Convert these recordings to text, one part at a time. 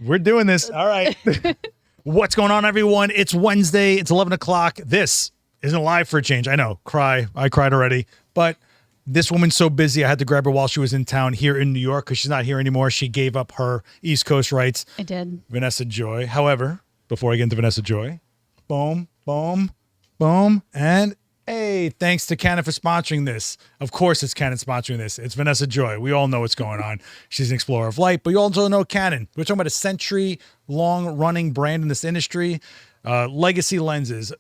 We're doing this. All right. What's going on, everyone? It's Wednesday. It's 11 o'clock. This isn't live for a change. I know. I cried already. But this woman's so busy, I had to grab her while she was in town here in New York because she's not here anymore. She gave up her East Coast rights. I did. Vanessa Joy. However, before I get into Vanessa Joy, boom, boom, boom, and hey, thanks to Canon for sponsoring this. Of course it's Canon sponsoring this. It's Vanessa Joy. We all know what's going on. She's an Explorer of Light, but you also know Canon. We're talking about a century-long running brand in this industry. Legacy lenses,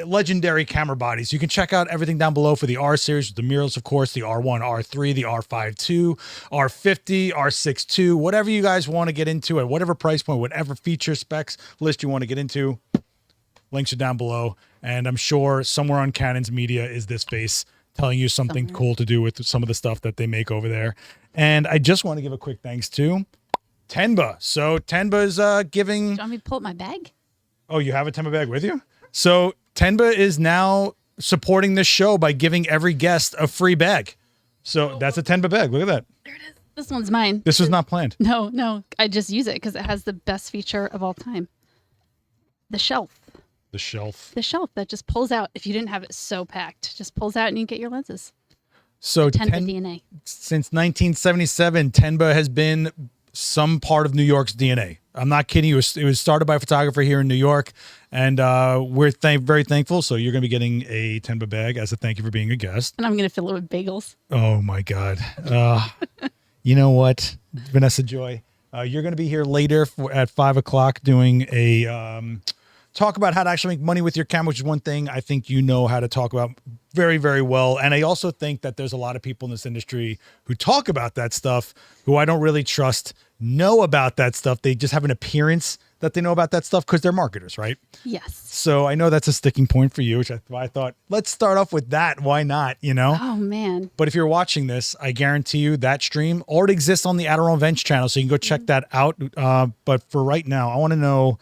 legendary camera bodies. You can check out everything down below for the R series with the mirrors, of course, the R1, R3, the R5 II, R50, R6 II, whatever you guys want to get into at whatever price point, whatever feature specs list you want to get into. Links are down below. And I'm sure somewhere on Canon's media is this face telling you something cool to do with some of the stuff that they make over there. And I just want to give a quick thanks to Tenba. So Tenba is giving... Do you want me to pull up my bag? Oh, you have a Tenba bag with you? So Tenba is now supporting this show by giving every guest a free bag. So that's a Tenba bag. Look at that. There it is. This one's mine. This was not planned. No. I just use it because it has the best feature of all time. The shelf. The shelf. The shelf that just pulls out. If you didn't have it so packed, just pulls out and you get your lenses. So Tenba DNA. Since 1977, Tenba has been some part of New York's DNA. I'm not kidding. It was started by a photographer here in New York, and we're very thankful. So you're going to be getting a Tenba bag as a thank you for being a guest. And I'm going to fill it with bagels. Oh, my God. You know what, Vanessa Joy? You're going to be here later at 5 o'clock doing a... talk about how to actually make money with your camera, which is one thing I think you know how to talk about very, very well. And I also think that there's a lot of people in this industry who talk about that stuff who I don't really trust know about that stuff. They just have an appearance that they know about that stuff because they're marketers, right? Yes. So I know that's a sticking point for you, which I thought, let's start off with that. Why not, you know? Oh, man. But if you're watching this, I guarantee you that stream already exists on the Adorama Events channel, so you can go check that out. But for right now, I want to know,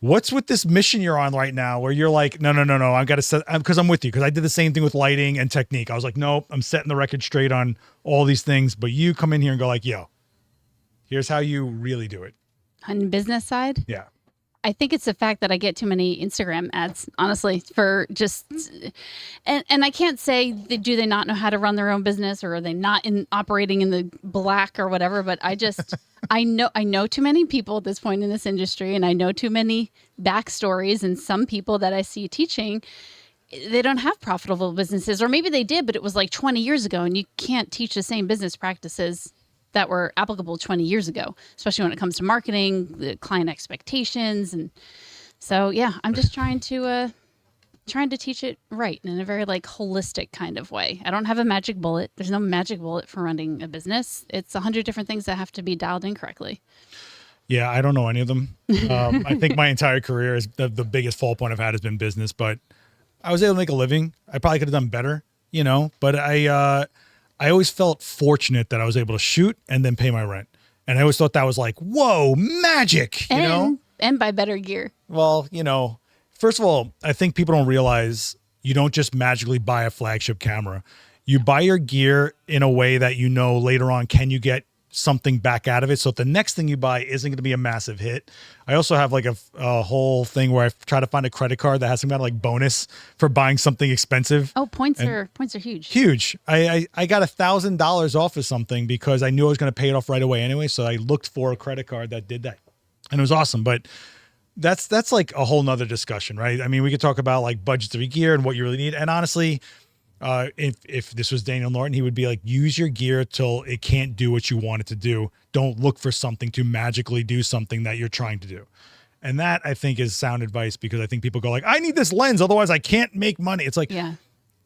what's with this mission you're on right now where you're like, no, I've got to set, because I'm with you, because I did the same thing with lighting and technique. I was like, nope, I'm setting the record straight on all these things. But you come in here and go like, yo, here's how you really do it. On the business side? Yeah. I think it's the fact that I get too many Instagram ads, honestly, for just, and I can't say, do they not know how to run their own business, or are they not operating in the black or whatever, but I just, I know too many people at this point in this industry, and I know too many backstories, and some people that I see teaching, they don't have profitable businesses, or maybe they did, but it was like 20 years ago, and you can't teach the same business practices that were applicable 20 years ago, especially when it comes to marketing, the client expectations. And so, yeah, I'm just trying to teach it right in a very like holistic kind of way. I don't have a magic bullet. There's no magic bullet for running a business. It's 100 different things that have to be dialed in correctly. Yeah, I don't know any of them. I think my entire career is the biggest fall point I've had has been business, but I was able to make a living. I probably could have done better, you know, but I always felt fortunate that I was able to shoot and then pay my rent. And I always thought that was like, whoa, magic, you know? And buy better gear. Well, you know, first of all, I think people don't realize you don't just magically buy a flagship camera. You buy your gear in a way that you know later on, can you get something back out of it? So if the next thing you buy isn't going to be a massive hit. I also have like a whole thing where I try to find a credit card that has some kind of like bonus for buying something expensive. Oh, points are huge. Huge. I got $1,000 off of something because I knew I was going to pay it off right away anyway. So I looked for a credit card that did that, and it was awesome. But that's like a whole nother discussion, right? I mean, we could talk about like budgetary gear and what you really need. And honestly, if this was Daniel Norton, he would be like, use your gear till it can't do what you want it to do. Don't look for something to magically do something that you're trying to do. And that I think is sound advice, because I think people go like, I need this lens, otherwise I can't make money. It's like, yeah,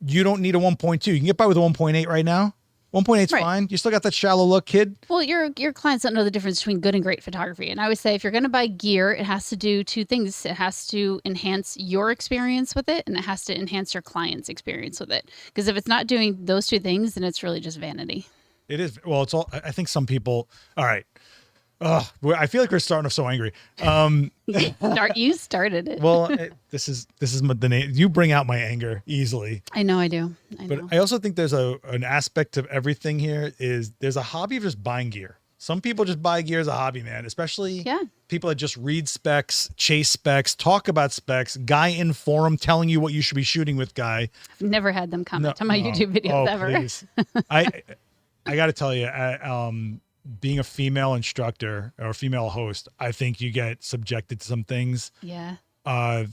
you don't need a 1.2. You can get by with a 1.8 right now. 1.8 is fine. You still got that shallow look, kid. Well, your clients don't know the difference between good and great photography. And I would say if you're going to buy gear, it has to do two things. It has to enhance your experience with it, and it has to enhance your client's experience with it. Because if it's not doing those two things, then it's really just vanity. It is. Well, it's all, I think some people, all right. I feel like we're starting off so angry. You started it. Well, this is the name. You bring out my anger easily. I know I do. I know. But I also think there's an aspect of everything here is there's a hobby of just buying gear. Some people just buy gear as a hobby, man, especially Yeah. people that just read specs, chase specs, talk about specs, guy in forum telling you what you should be shooting with guy. I've never had them comment on my YouTube videos ever. Please. I got to tell you, being a female instructor or a female host, I think you get subjected to some things. Yeah. I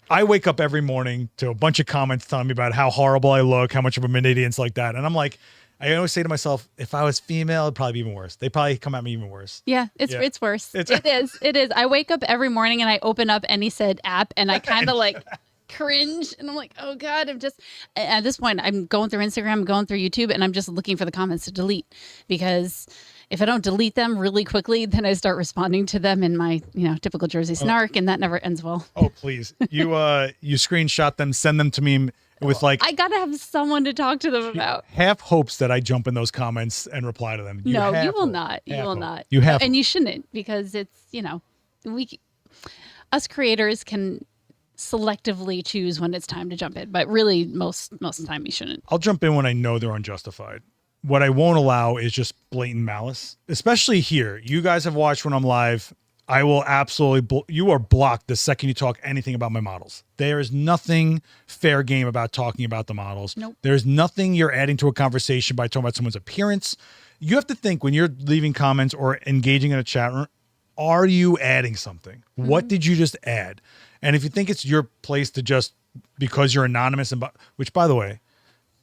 wake up every morning to a bunch of comments telling me about how horrible I look, how much of a idiot and stuff like that. And I'm like, I always say to myself, if I was female, it'd probably be even worse. They probably come at me even worse. Yeah, it's worse. It is. I wake up every morning and I open up any said app and I kind of like cringe and I'm like, oh God, I'm just, at this point, I'm going through Instagram, going through YouTube, and I'm just looking for the comments to delete, because if I don't delete them really quickly, then I start responding to them in my, typical Jersey snark, and that never ends well. Oh, please. You screenshot them, send them to me with like, I gotta have someone to talk to them about. Half hopes that I jump in those comments and reply to them. No, you will not. You will not. You have, and you shouldn't, because it's, us creators can selectively choose when it's time to jump in, but really most of the time you shouldn't. I'll jump in when I know they're unjustified. What I won't allow is just blatant malice, especially here. You guys have watched when I'm live. I will absolutely, you are blocked the second you talk anything about my models. There is nothing fair game about talking about the models. Nope. There's nothing you're adding to a conversation by talking about someone's appearance. You have to think when you're leaving comments or engaging in a chat room, are you adding something? Mm-hmm. What did you just add? And if you think it's your place to just, because you're anonymous, which by the way,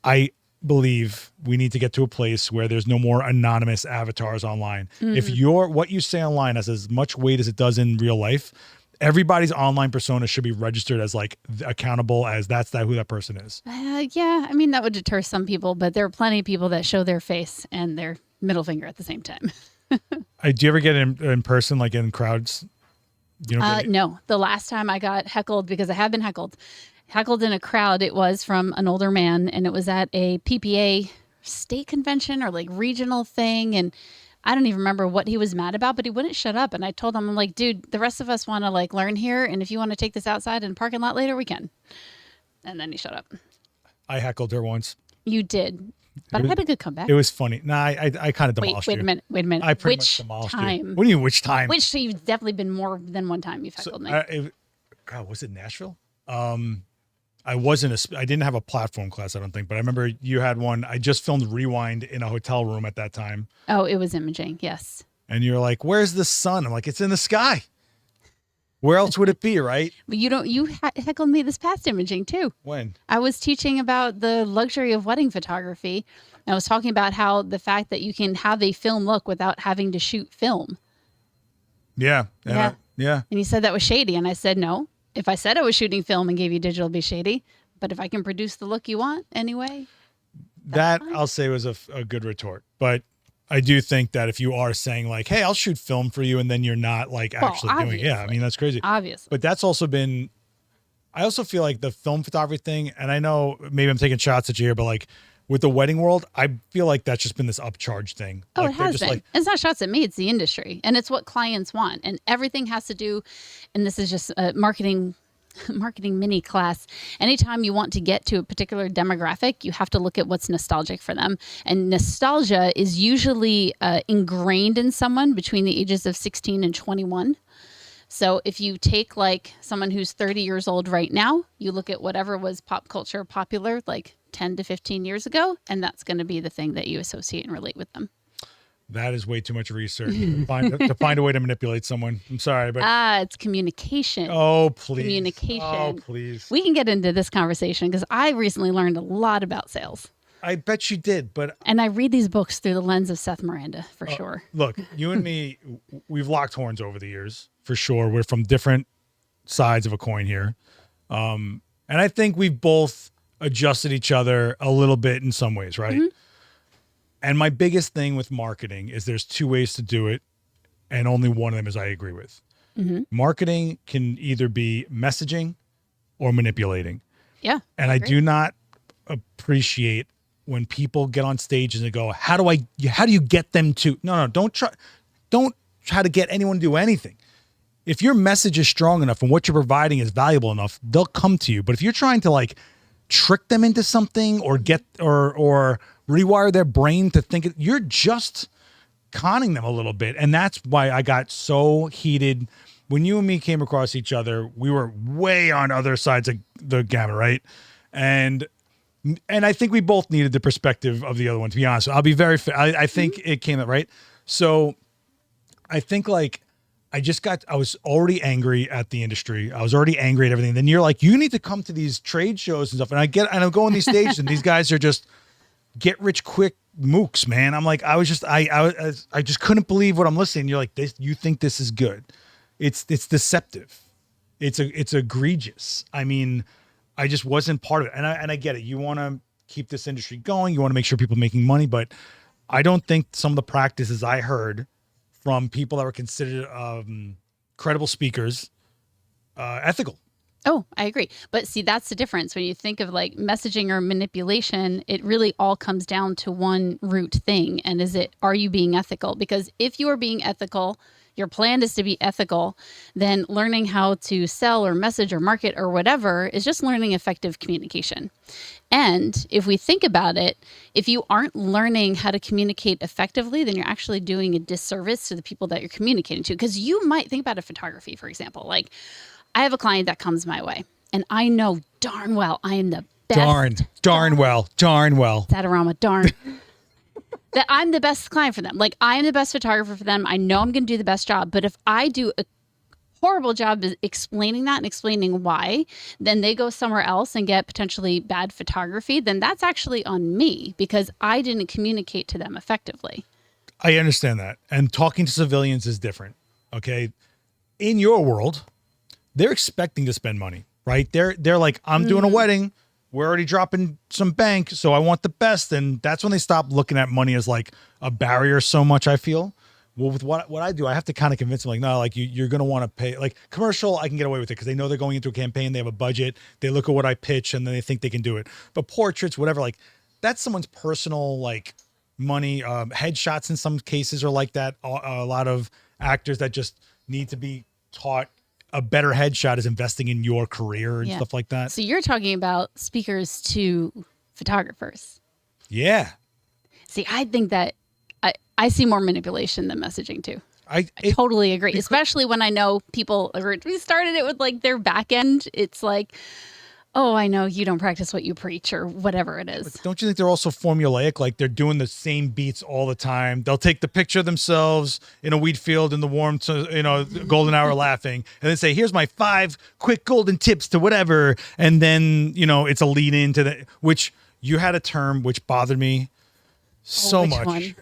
I believe we need to get to a place where there's no more anonymous avatars online. Mm-hmm. If what you say online has as much weight as it does in real life, everybody's online persona should be registered as like accountable as who that person is. Yeah, I mean, that would deter some people, but there are plenty of people that show their face and their middle finger at the same time. Do you ever get in person, like in crowds? No, the last time I got heckled, because I have been heckled in a crowd, it was from an older man, and it was at a PPA state convention or like regional thing. And I don't even remember what he was mad about, but he wouldn't shut up. And I told him, I'm like, dude, the rest of us want to like learn here. And if you want to take this outside in the parking lot later, we can. And then he shut up. I heckled her once. You did. But I had a good comeback. It was funny. Nah, I kind of demolished you. Wait a minute. I pretty much demolished you. What do you mean, which time? Which, you've definitely been more than one time you've heckled me. God, was it Nashville? I didn't have a platform class, I don't think, but I remember you had one. I just filmed Rewind in a hotel room at that time. Oh, it was imaging, yes. And you're like, where's the sun? I'm like, it's in the sky. Where else would it be, right? But you heckled me this past imaging too. When? I was teaching about the luxury of wedding photography. And I was talking about how the fact that you can have a film look without having to shoot film. Yeah. Yeah. And you said that was shady. And I said, no. If I said I was shooting film and gave you digital, it'd be shady. But if I can produce the look you want anyway. That fine. I'll say was a good retort. But I do think that if you are saying like, hey, I'll shoot film for you, and then you're not like actually doing it. Yeah, I mean, that's crazy. Obviously. But that's also been, I also feel like the film photography thing, and I know maybe I'm taking shots at you here, but like with the wedding world, I feel like that's just been this upcharge thing. Oh, like, it has been. Like, it's not shots at me, it's the industry. And it's what clients want. And everything has to do, and this is just a marketing mini class. Anytime you want to get to a particular demographic, you have to look at what's nostalgic for them. And nostalgia is usually ingrained in someone between the ages of 16 and 21. So if you take like someone who's 30 years old right now, you look at whatever was pop culture popular like 10 to 15 years ago, and that's going to be the thing that you associate and relate with them. That is way too much research to find a way to manipulate someone. I'm sorry, but it's communication. Oh, please. Communication. Oh, please. We can get into this conversation because I recently learned a lot about sales. I bet you did, and I read these books through the lens of Seth Miranda for sure. Look, you and me, we've locked horns over the years for sure. We're from different sides of a coin here, and I think we've both adjusted each other a little bit in some ways, right? Mm-hmm. And my biggest thing with marketing is there's two ways to do it, and only one of them is I agree with. Mm-hmm. Marketing can either be messaging or manipulating. Yeah. And I do not appreciate when people get on stage and they go, how do you get them to? No, don't try to get anyone to do anything. If your message is strong enough and what you're providing is valuable enough, they'll come to you. But if you're trying to like trick them into something or get or rewire their brain to think you're just conning them a little bit. And that's why I got so heated. When you and me came across each other, we were way on other sides of the gamut, right? And I think we both needed the perspective of the other one, to be honest. I'll be very I think it came out right. So I think like I was already angry at the industry. I was already angry at everything. Then you're like, you need to come to these trade shows and stuff. And I'm going on these stages and these guys are just get rich quick mooks, man. I'm like, I just couldn't believe what I'm listening. You're like, you think this is good. It's deceptive. It's egregious. I mean, I just wasn't part of it. And I get it. You want to keep this industry going. You want to make sure people are making money, but I don't think some of the practices I heard from people that were considered credible speakers, ethical. Oh, I agree. But see, that's the difference. When you think of like messaging or manipulation, it really all comes down to one root thing. And are you being ethical? Because if you are being ethical, your plan is to be ethical, then learning how to sell or message or market or whatever is just learning effective communication. And if we think about it, if you aren't learning how to communicate effectively, then you're actually doing a disservice to the people that you're communicating to. Because you might think about a photography, for example. Like, I have a client that comes my way, and I know darn well I am the best. Darn well. It's Adorama, darn. That I'm the best client for them. Like, I am the best photographer for them. I know I'm going to do the best job. But if I do a horrible job of explaining that and explaining why, then they go somewhere else and get potentially bad photography, then that's actually on me because I didn't communicate to them effectively. I understand that. And talking to civilians is different. Okay. In your world, they're expecting to spend money, right? They're like, I'm doing a wedding. We're already dropping some bank, so I want the best. And that's when they stop looking at money as like a barrier so much, I feel. Well, with what I do, I have to kind of convince them, like, no, like you're going to want to pay. Like commercial, I can get away with it because they know they're going into a campaign. They have a budget. They look at what I pitch and then they think they can do it. But portraits, whatever, like that's someone's personal like money. Headshots in some cases are like that. A lot of actors that just need to be taught a better headshot is investing in your career and stuff like that. So you're talking about speakers to photographers. Yeah. See, I think that I see more manipulation than messaging too. I totally agree, especially when I know people, we started it with like their back end. It's like, oh, I know you don't practice what you preach or whatever it is. But don't you think they're also formulaic? Like they're doing the same beats all the time. They'll take the picture of themselves in a wheat field in the warm, golden hour laughing and then say, here's my 5 quick golden tips to whatever. And then, it's a lead into which you had a term which bothered me so much. One?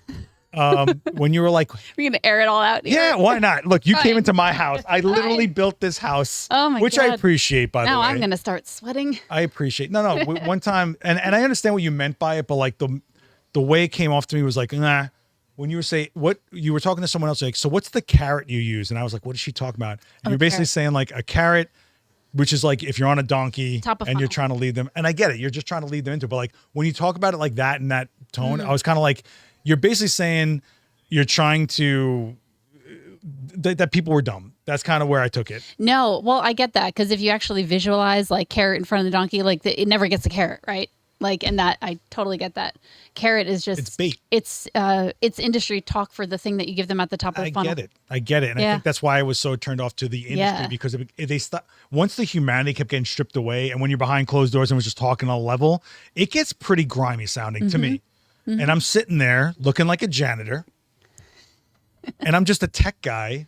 When you were like, we're gonna air it all out here. Yeah, why not? Look, you came into my house. I literally built this house. Oh my which God. I appreciate, by the way. Now I'm gonna start sweating. I appreciate. No. One time, and I understand what you meant by it, but like the way it came off to me was like, nah. When you were talking to someone else, like, so what's the carrot you use? And I was like, what is she talking about? And you're basically saying like a carrot, which is like if you're on a donkey and you're trying to lead them. And I get it, you're just trying to lead them into it. But like when you talk about it like that in that tone, I was kind of like, you're basically saying you're trying to that people were dumb. That's kind of where I took it. No, well, I get that because if you actually visualize like carrot in front of the donkey, like it never gets a carrot, right? Like, and that I totally get that. Carrot is just it's bait. It's industry talk for the thing that you give them at the top of the funnel. I get it, and I think that's why I was so turned off to the industry because they stopped once the humanity kept getting stripped away, and when you're behind closed doors and was just talking on a level, it gets pretty grimy sounding to me. And I'm sitting there looking like a janitor, and I'm just a tech guy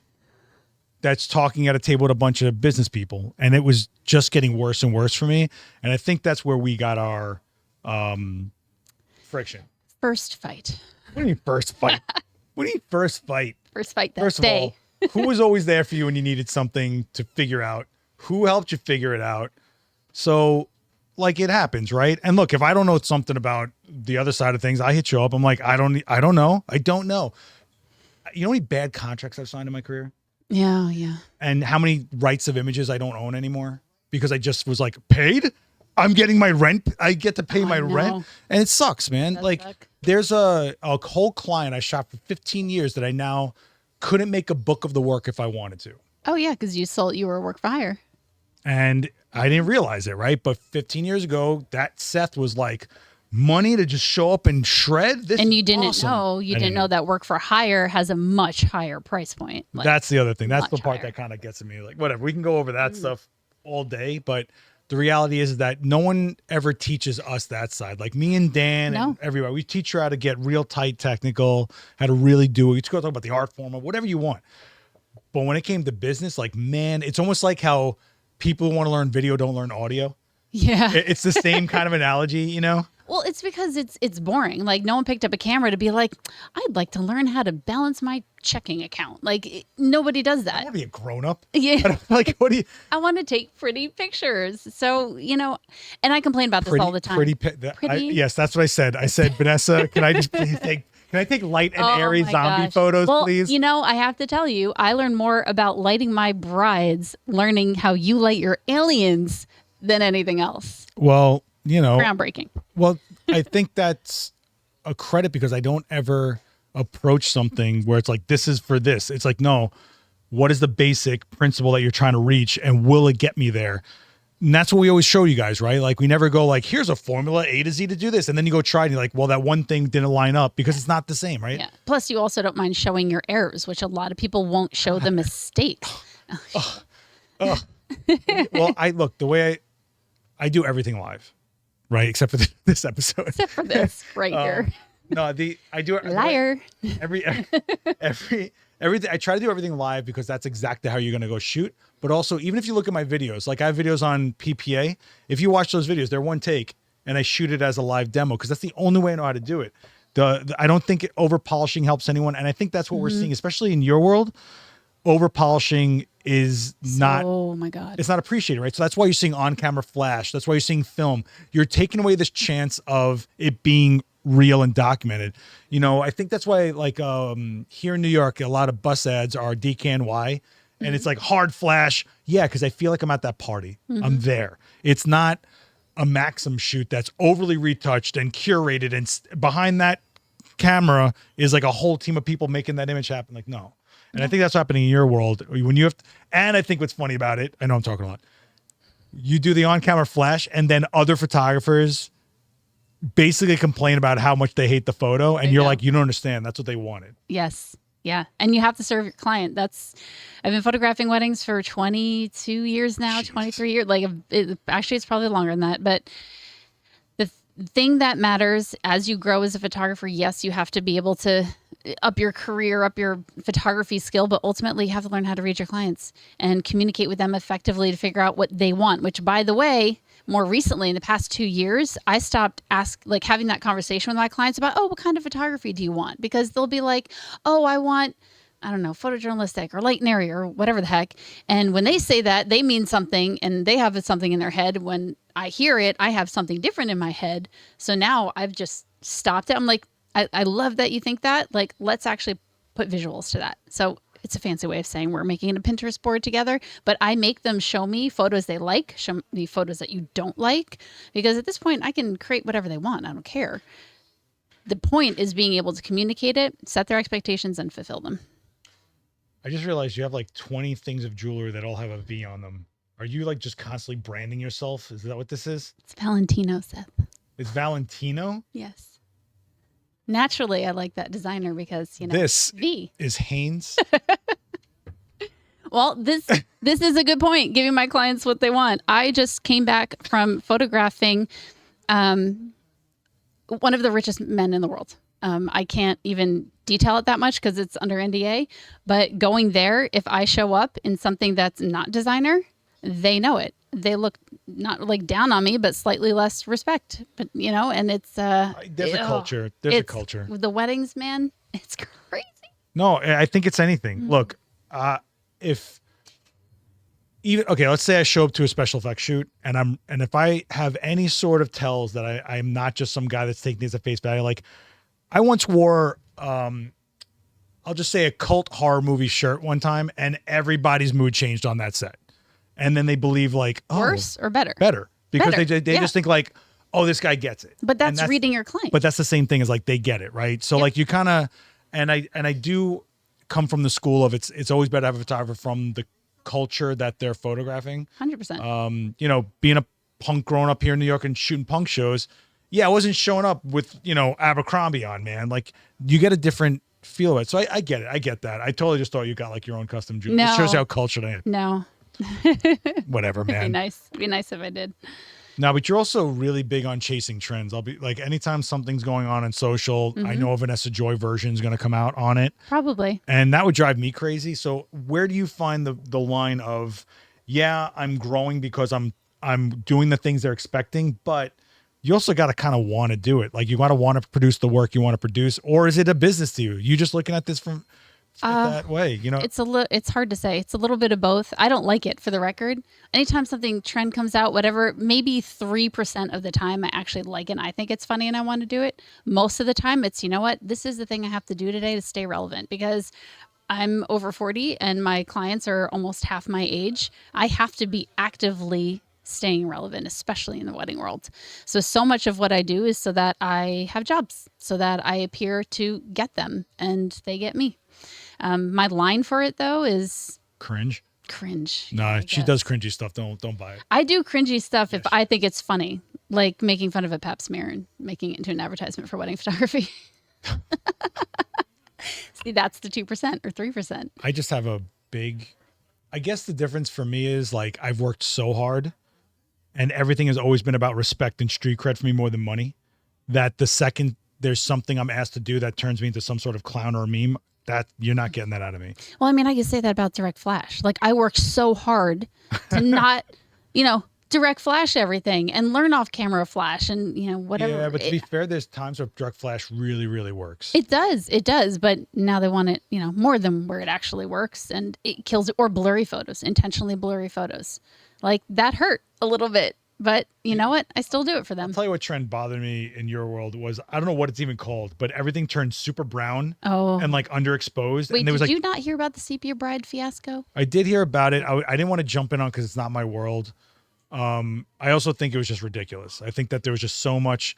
that's talking at a table with a bunch of business people, and it was just getting worse and worse for me. And I think that's where we got our friction. First fight. What do you mean first fight? What do you mean first fight? First fight that First of all, who was always there for you when you needed something to figure out? Who helped you figure it out? So, like, it happens, right? And look, if I don't know something about the other side of things, I hit you up. I'm like, I don't know. I don't know. You know how many bad contracts I've signed in my career? Yeah. And how many rights of images I don't own anymore because I just was like, paid? I'm getting my rent. I get to pay my rent. And it sucks, man. There's a whole client I shot for 15 years that I now couldn't make a book of the work if I wanted to. Oh, yeah, because you were a work for hire. And I didn't realize it, right? But 15 years ago, that Seth was like, money to just show up and shred. This And you is didn't awesome. know, you I didn't know that work for hire has a much higher price point. Like, That's the other thing. That's the much part higher. that kind of gets to me. Like, whatever, we can go over that stuff all day, but the reality is that no one ever teaches us that side. Like me and Dan and everybody, we teach you how to get real tight technical, how to really do it. You go talk about the art form or whatever you want. But when it came to business, like, man, it's almost like how people who want to learn video don't learn audio. Yeah. It's the same kind of analogy, you know? Well, it's because it's boring. Like no one picked up a camera to be like, I'd like to learn how to balance my checking account. Like nobody does I that. want to be a grown up. Yeah. Like, what do you? I want to take pretty pictures. So, and I complain about this all the time. Yes, that's what I said. I said, Vanessa, can I just please take? Can I take light and airy my zombie gosh. photos, well, please? I have to tell you, I learn more about lighting my brides, learning how you light your aliens than anything else. Well, Groundbreaking. Well, I think that's a credit because I don't ever approach something where it's like, this is for this. It's like, no, what is the basic principle that you're trying to reach and will it get me there? And that's what we always show you guys, right? Like we never go like, here's a formula A to Z to do this. And then you go try and you're like, well, that one thing didn't line up because it's not the same, right? Yeah. Plus you also don't mind showing your errors, which a lot of people won't show the mistakes. Well, the way I do everything live, right? Except for this episode. Except for this right here. No, I do it. Liar. Everything. I try to do everything live because that's exactly how you're going to go shoot. But also, even if you look at my videos, like I have videos on PPA. If you watch those videos, they're one take, and I shoot it as a live demo because that's the only way I know how to do it. I don't think over polishing helps anyone, and I think that's what we're seeing, especially in your world. Over polishing is not. Oh my God! It's not appreciated, right? So that's why you're seeing on-camera flash. That's why you're seeing film. You're taking away this chance of it being real and documented. I think that's why, like, here in New York, a lot of bus ads are DKNY, and it's like hard flash. Yeah, because I feel like I'm at that party. I'm there. It's not a Maxim shoot that's overly retouched and curated, and behind that camera is like a whole team of people making that image happen. Like, no. And I think that's happening in your world when you have to, and I think what's funny about it, I know I'm talking a lot. You do the on-camera flash, and then other photographers basically complain about how much they hate the photo, and you're like, you don't understand. That's what they wanted. Yes. Yeah. And you have to serve your client. I've been photographing weddings for 22 years now, 23 years. Like, actually, it's probably longer than that. But the thing that matters as you grow as a photographer, yes, you have to be able to up your career, up your photography skill, but ultimately you have to learn how to read your clients and communicate with them effectively to figure out what they want, which, by the way, more recently in the past 2 years, I stopped having that conversation with my clients about, what kind of photography do you want? Because they'll be like, I want, I don't know, photojournalistic or light and airy or whatever the heck. And when they say that, they mean something and they have something in their head. When I hear it, I have something different in my head. So now I've just stopped it. I'm like, I love that you think that. Like, let's actually put visuals to that. So it's a fancy way of saying we're making a Pinterest board together, but I make them show me photos they like, show me photos that you don't like, because at this point I can create whatever they want. I don't care. The point is being able to communicate it, set their expectations, and fulfill them. I just realized you have like 20 things of jewelry that all have a V on them. Are you like just constantly branding yourself? Is that what this is? It's Valentino, Seth. It's Valentino? Yes. Naturally, I like that designer because, this V is Hanes. Well, this is a good point, giving my clients what they want. I just came back from photographing one of the richest men in the world. I can't even detail it that much because it's under NDA, but going there, if I show up in something that's not designer, they know it. They look not like down on me, but slightly less respect. But and it's there's a culture. There's a culture. The weddings, man, it's crazy. No, I think it's anything. Look, let's say I show up to a special effects shoot, and if I have any sort of tells that I'm not just some guy that's taking these at face value. Like, I once wore I'll just say a cult horror movie shirt one time, and everybody's mood changed on that set. And then they believe like, worse or better? Better. Because better. they just think like, this guy gets it. But that's reading your client. But that's the same thing as like they get it, right? So like you kind of, and I do come from the school of it's always better to have a photographer from the culture that they're photographing. 100%. Being a punk growing up here in New York and shooting punk shows, I wasn't showing up with, Abercrombie on, man. Like you get a different feel of it. So I get it. I get that. I totally just thought you got like your own custom jewelry. No. It shows you how cultured I am. No. Whatever, man. It'd be nice if I did. No, but you're also really big on chasing trends. I'll be like, anytime something's going on social, I know a Vanessa Joy version is going to come out on it. Probably. And that would drive me crazy. So where do you find the line of, I'm growing because I'm doing the things they're expecting, but you also got to kind of want to do it. Like you got to want to produce the work you want to produce, or is it a business to you? You just looking at this from that way, It's hard to say. It's a little bit of both. I don't like it, for the record. Anytime something trend comes out, whatever, maybe 3% of the time I actually like it and I think it's funny and I want to do it. Most of the time it's, you know what, this is the thing I have to do today to stay relevant, because I'm over 40 and my clients are almost half my age. I have to be actively staying relevant, especially in the wedding world. So much of what I do is so that I have jobs, so that I appear to get them and they get me. My line for it though is cringe. No, she does cringy stuff. Don't buy it. I do cringy stuff if I think it's funny, like making fun of a pap smear and making it into an advertisement for wedding photography. See, that's the 2% or 3%. I just have I guess the difference for me is like I've worked so hard and everything has always been about respect and street cred for me more than money, that the second there's something I'm asked to do that turns me into some sort of clown or a meme, that you're not getting that out of me. Well, I mean, I can say that about direct flash. Like I work so hard to not, direct flash everything and learn off camera flash and, whatever. Yeah, but to be fair, there's times where direct flash really, really works. It does. But now they want it, more than where it actually works, and it kills it. Or blurry photos, intentionally blurry photos. Like that hurt a little bit. But you know what? I still do it for them. I'll tell you what trend bothered me in your world was, I don't know what it's even called, but everything turned super brown and like underexposed. Wait, and there was did you not hear about the sepia bride fiasco? I did hear about it. I didn't want to jump in on because it's not my world. I also think it was just ridiculous. I think that there was just so much.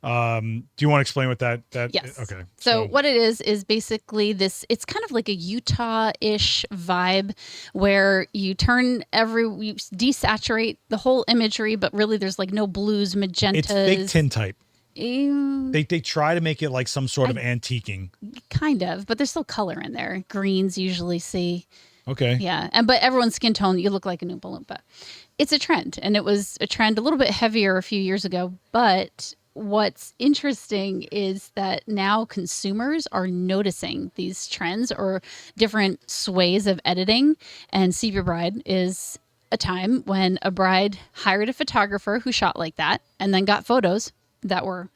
Do you want to explain what that? Yes. Okay. So what it is basically this, it's kind of like a Utah-ish vibe where you you desaturate the whole imagery, but really there's like no blues, magentas. It's fake tintype. They try to make it like some sort of antiquing. Kind of, but there's still color in there. Greens usually see. Okay. Yeah. But everyone's skin tone, you look like an Oompa Loompa. It's a trend. And it was a trend a little bit heavier a few years ago. But what's interesting is that now consumers are noticing these trends or different sways of editing. And Sepia Bride is a time when a bride hired a photographer who shot like that and then got photos that were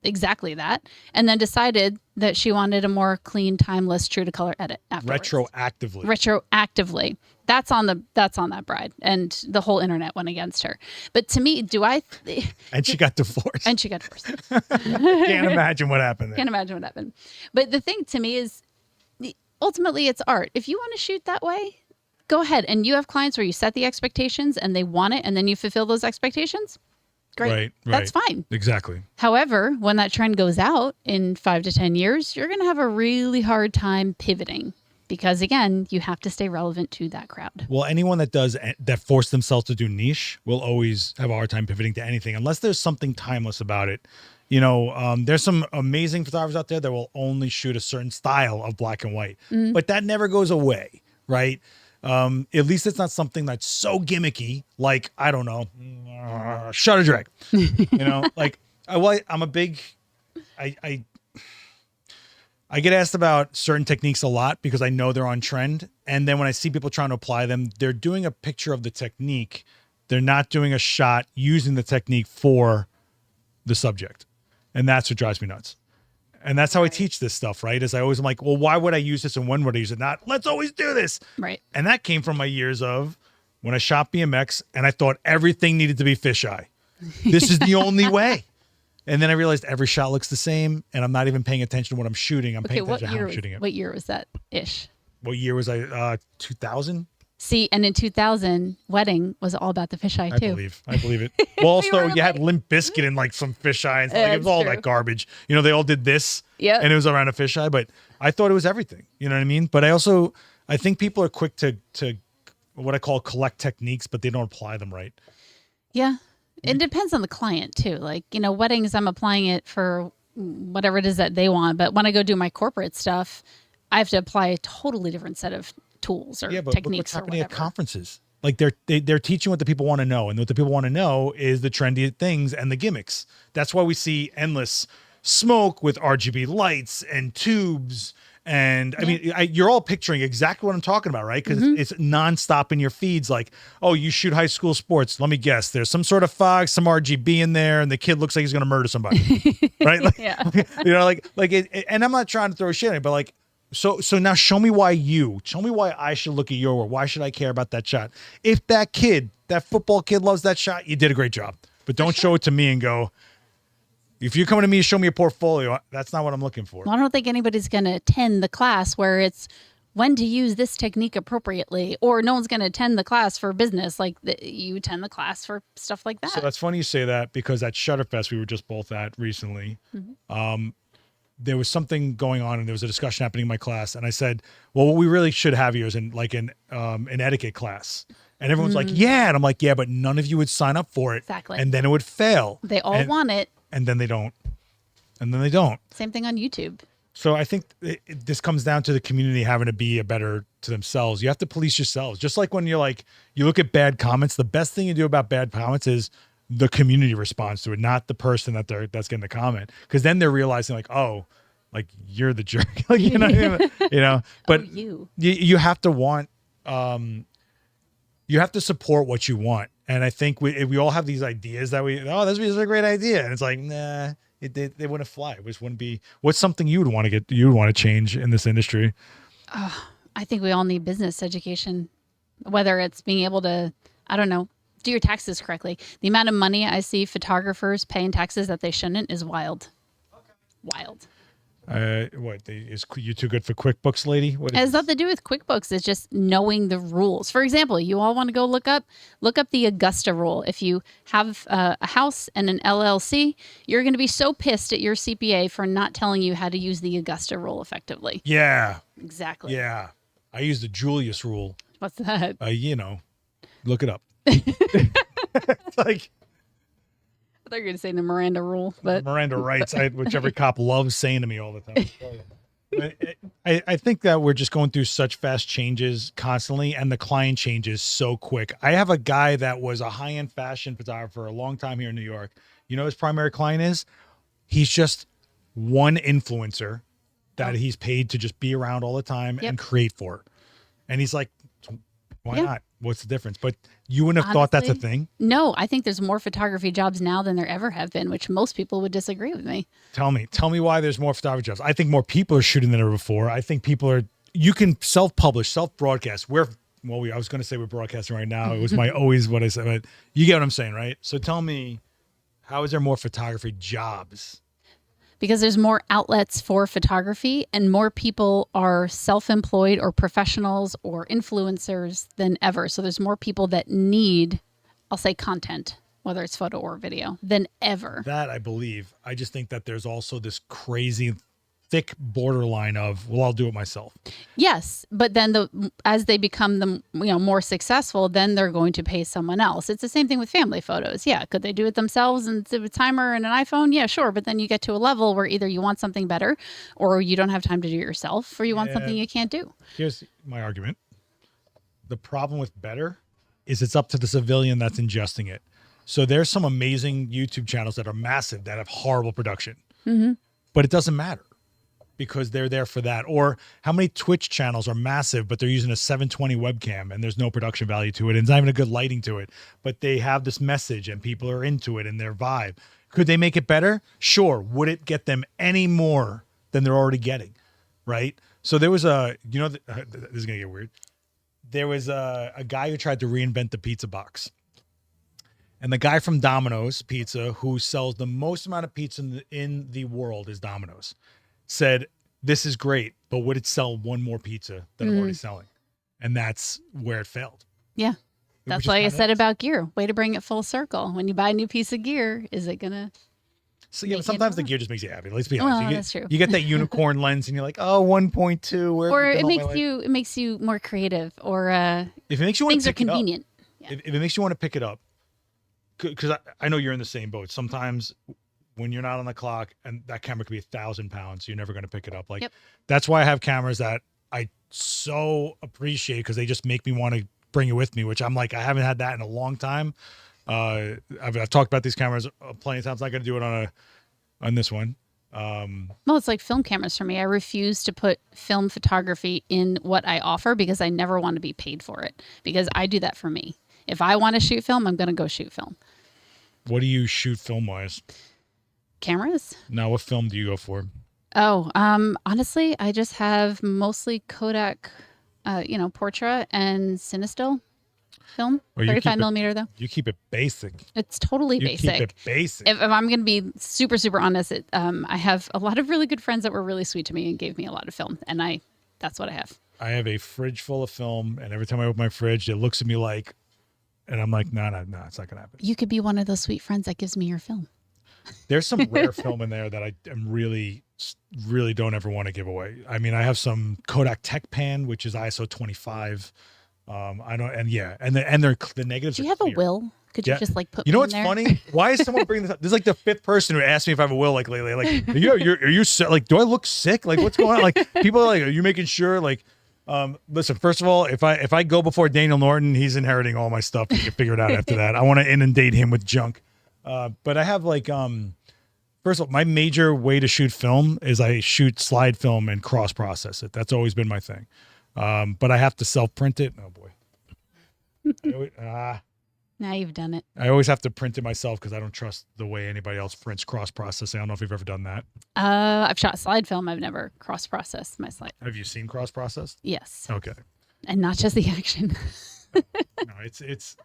exactly that, and then decided that she wanted a more clean, timeless, true to color edit afterwards. Retroactively. That's on that bride, and the whole internet went against her. But to me, and she got divorced. Can't imagine what happened there. But the thing to me is, ultimately, it's art. If you want to shoot that way, go ahead. And you have clients where you set the expectations and they want it, and then you fulfill those expectations. Great. Right. That's fine. Exactly. However, when that trend goes out in 5 to 10 years, you're going to have a really hard time pivoting because, again, you have to stay relevant to that crowd. Well, anyone that force themselves to do niche will always have a hard time pivoting to anything unless there's something timeless about it. There's some amazing photographers out there that will only shoot a certain style of black and white, but that never goes away, right? At least it's not something that's so gimmicky, like, I don't know, Shutter Direct. I'm a big, I get asked about certain techniques a lot because I know they're on trend. And then when I see people trying to apply them, they're doing a picture of the technique. They're not doing a shot using the technique for the subject. And that's what drives me nuts. And that's how I teach this stuff, right? Is I always am like, well, why would I use this and when would I use it? Not, let's always do this. Right. And that came from my years of when I shot BMX and I thought everything needed to be fisheye. This is the only way. And then I realized every shot looks the same and I'm not even paying attention to what I'm shooting. I'm paying attention to how I'm shooting it. What year was that ish? What year was I? 2000? See, and in 2000, wedding was all about the fisheye too. I believe it. Well, also you had Limp Bizkit and like some fisheye and stuff. Like, it was all that garbage. They all did this. Yeah. And it was around a fisheye, but I thought it was everything. You know what I mean? But I think people are quick to what I call collect techniques, but they don't apply them right. Yeah. It depends on the client too. Like, weddings, I'm applying it for whatever it is that they want. But when I go do my corporate stuff, I have to apply a totally different set of tools or but look techniques what's happening or at whatever. conferences. Like they're teaching what the people want to know, and what the people want to know is the trendy things and the gimmicks. That's why we see endless smoke with RGB lights and tubes. And I mean, you're all picturing exactly what I'm talking about, right? Because it's nonstop in your feeds. Like, oh, you shoot high school sports. Let me guess. There's some sort of fog, some RGB in there, and the kid looks like he's going to murder somebody, right? Like, and I'm not trying to throw shit at it, but like, so now show me why I should look at your work. Why should I care about that shot? If that football kid loves that shot, you did a great job. But don't show it to me and go, if you're coming to me to show me a portfolio, that's not what I'm looking for. Well, I don't think anybody's going to attend the class where it's when to use this technique appropriately, or no one's going to attend the class for business. Like you attend the class for stuff like that. So that's funny you say that, because at ShutterFest we were just both at recently, there was something going on and there was a discussion happening in my class, and I said, well, what we really should have here is an etiquette class. And everyone's like, yeah. And I'm like, yeah, but none of you would sign up for it. Exactly. And then it would fail. They all want it. And then they don't. And then they don't. Same thing on YouTube. So I think this comes down to the community having to be better to themselves. You have to police yourselves. Just like when you look at bad comments, the best thing you do about bad comments is the community responds to it, not the person that's getting the comment. Because then they're realizing like, oh, like you're the jerk. Like, you know, but you have to want, you have to support what you want. And I think we all have these ideas that this is a great idea. And it's like, nah, they wouldn't fly. It just wouldn't be. What's something you would want to change in this industry? I think we all need business education, whether it's being able to, I don't know, do your taxes correctly. The amount of money I see photographers paying taxes that they shouldn't is wild. Okay. Wild. Is you too good for QuickBooks, lady? What it has nothing to do with QuickBooks. It's just knowing the rules. For example, you all want to go look up the Augusta rule. If you have a house and an LLC, you're going to be so pissed at your CPA for not telling you how to use the Augusta rule effectively. Yeah. Exactly. Yeah. I use the Julius rule. What's that? Look it up. It's like, I thought you were going to say the Miranda rule, but Miranda rights, which every cop loves saying to me all the time. I think that we're just going through such fast changes constantly, and the client changes so quick. I have a guy that was a high-end fashion photographer a long time here in New York. You know, his primary client is, he's just one influencer that he's paid to just be around all the time and create for. And he's like, why not? What's the difference? But you wouldn't have thought that's a thing? No, I think there's more photography jobs now than there ever have been, which most people would disagree with me. Tell me why there's more photography jobs. I think more people are shooting than ever before. I think you can self-publish, self-broadcast. I was going to say we're broadcasting right now. It was always what I said, but you get what I'm saying, right? So tell me, how is there more photography jobs? Because there's more outlets for photography and more people are self-employed or professionals or influencers than ever. So there's more people that need, I'll say, content, whether it's photo or video, than ever. That I believe. I just think that there's also this crazy thick borderline of, well, I'll do it myself. Yes, but then as they become more successful, then they're going to pay someone else. It's the same thing with family photos. Yeah, could they do it themselves and a timer and an iPhone? Yeah, sure. But then you get to a level where either you want something better, or you don't have time to do it yourself, or you want something you can't do. Here's my argument. The problem with better is it's up to the civilian that's ingesting it. So there's some amazing YouTube channels that are massive that have horrible production, but it doesn't matter, because they're there for that. Or how many Twitch channels are massive, but they're using a 720 webcam and there's no production value to it. And it's not even a good lighting to it, but they have this message and people are into it and their vibe. Could they make it better? Sure. Would it get them any more than they're already getting? Right. So there was this is going to get weird. There was a guy who tried to reinvent the pizza box. And the guy from Domino's Pizza, who sells the most amount of pizza in the world, is Domino's, said, this is great, but would it sell one more pizza that I'm already selling? And that's where it failed. Yeah. That's why I said about gear. Way to bring it full circle. When you buy a new piece of gear, is it going to... So yeah, sometimes the gear just makes you happy. Let's be honest. That's true. You get that unicorn lens and you're like, oh, 1.2. Or it makes you more creative, or if it makes you want things to are convenient. If it makes you want to pick it up, because I know you're in the same boat. Sometimes when you're not on the clock and that camera could be 1,000 pounds, you're never going to pick it up. Like that's why I have cameras that I so appreciate because they just make me want to bring it with me, which I'm like, I haven't had that in a long time. I've talked about these cameras plenty of times. I'm not going to do it on this one. Well, it's like film cameras for me. I refuse to put film photography in what I offer because I never want to be paid for it because I do that for me. If I want to shoot film, I'm going to go shoot film. What do you shoot film wise? Cameras? Now, what film do you go for? Oh, honestly, I just have mostly Kodak, Portra and Cinestill film. 35 millimeter though. You keep it basic. It's totally basic. Keep it basic. If I'm going to be super, super honest, I have a lot of really good friends that were really sweet to me and gave me a lot of film, and that's what I have. I have a fridge full of film, and every time I open my fridge, it looks at me like, and I'm like, no, it's not gonna happen. You could be one of those sweet friends that gives me your film. There's some rare film in there that I am really don't ever want to give away. I mean, I have some Kodak Tech Pan, which is ISO 25. I don't, and the negatives. Do you have a will? Could you just like put? You know what's funny? Why is someone bringing this up? This is like the 5th person who asked me if I have a will like lately. Like, are you like, do I look sick? Like, what's going on? Like, people are like, are you making sure? Like, listen. First of all, if I go before Daniel Norton, he's inheriting all my stuff. You can figure it out after that. I want to inundate him with junk. But I have like, first of all, my major way to shoot film is I shoot slide film and cross process it. That's always been my thing. But I have to self-print it. Oh boy. Now you've done it. I always have to print it myself because I don't trust the way anybody else prints cross-processing. I don't know if you've ever done that. I've shot slide film. I've never cross-processed my slide. Have you seen cross-processed? Yes. Okay. And not just the action. No, it's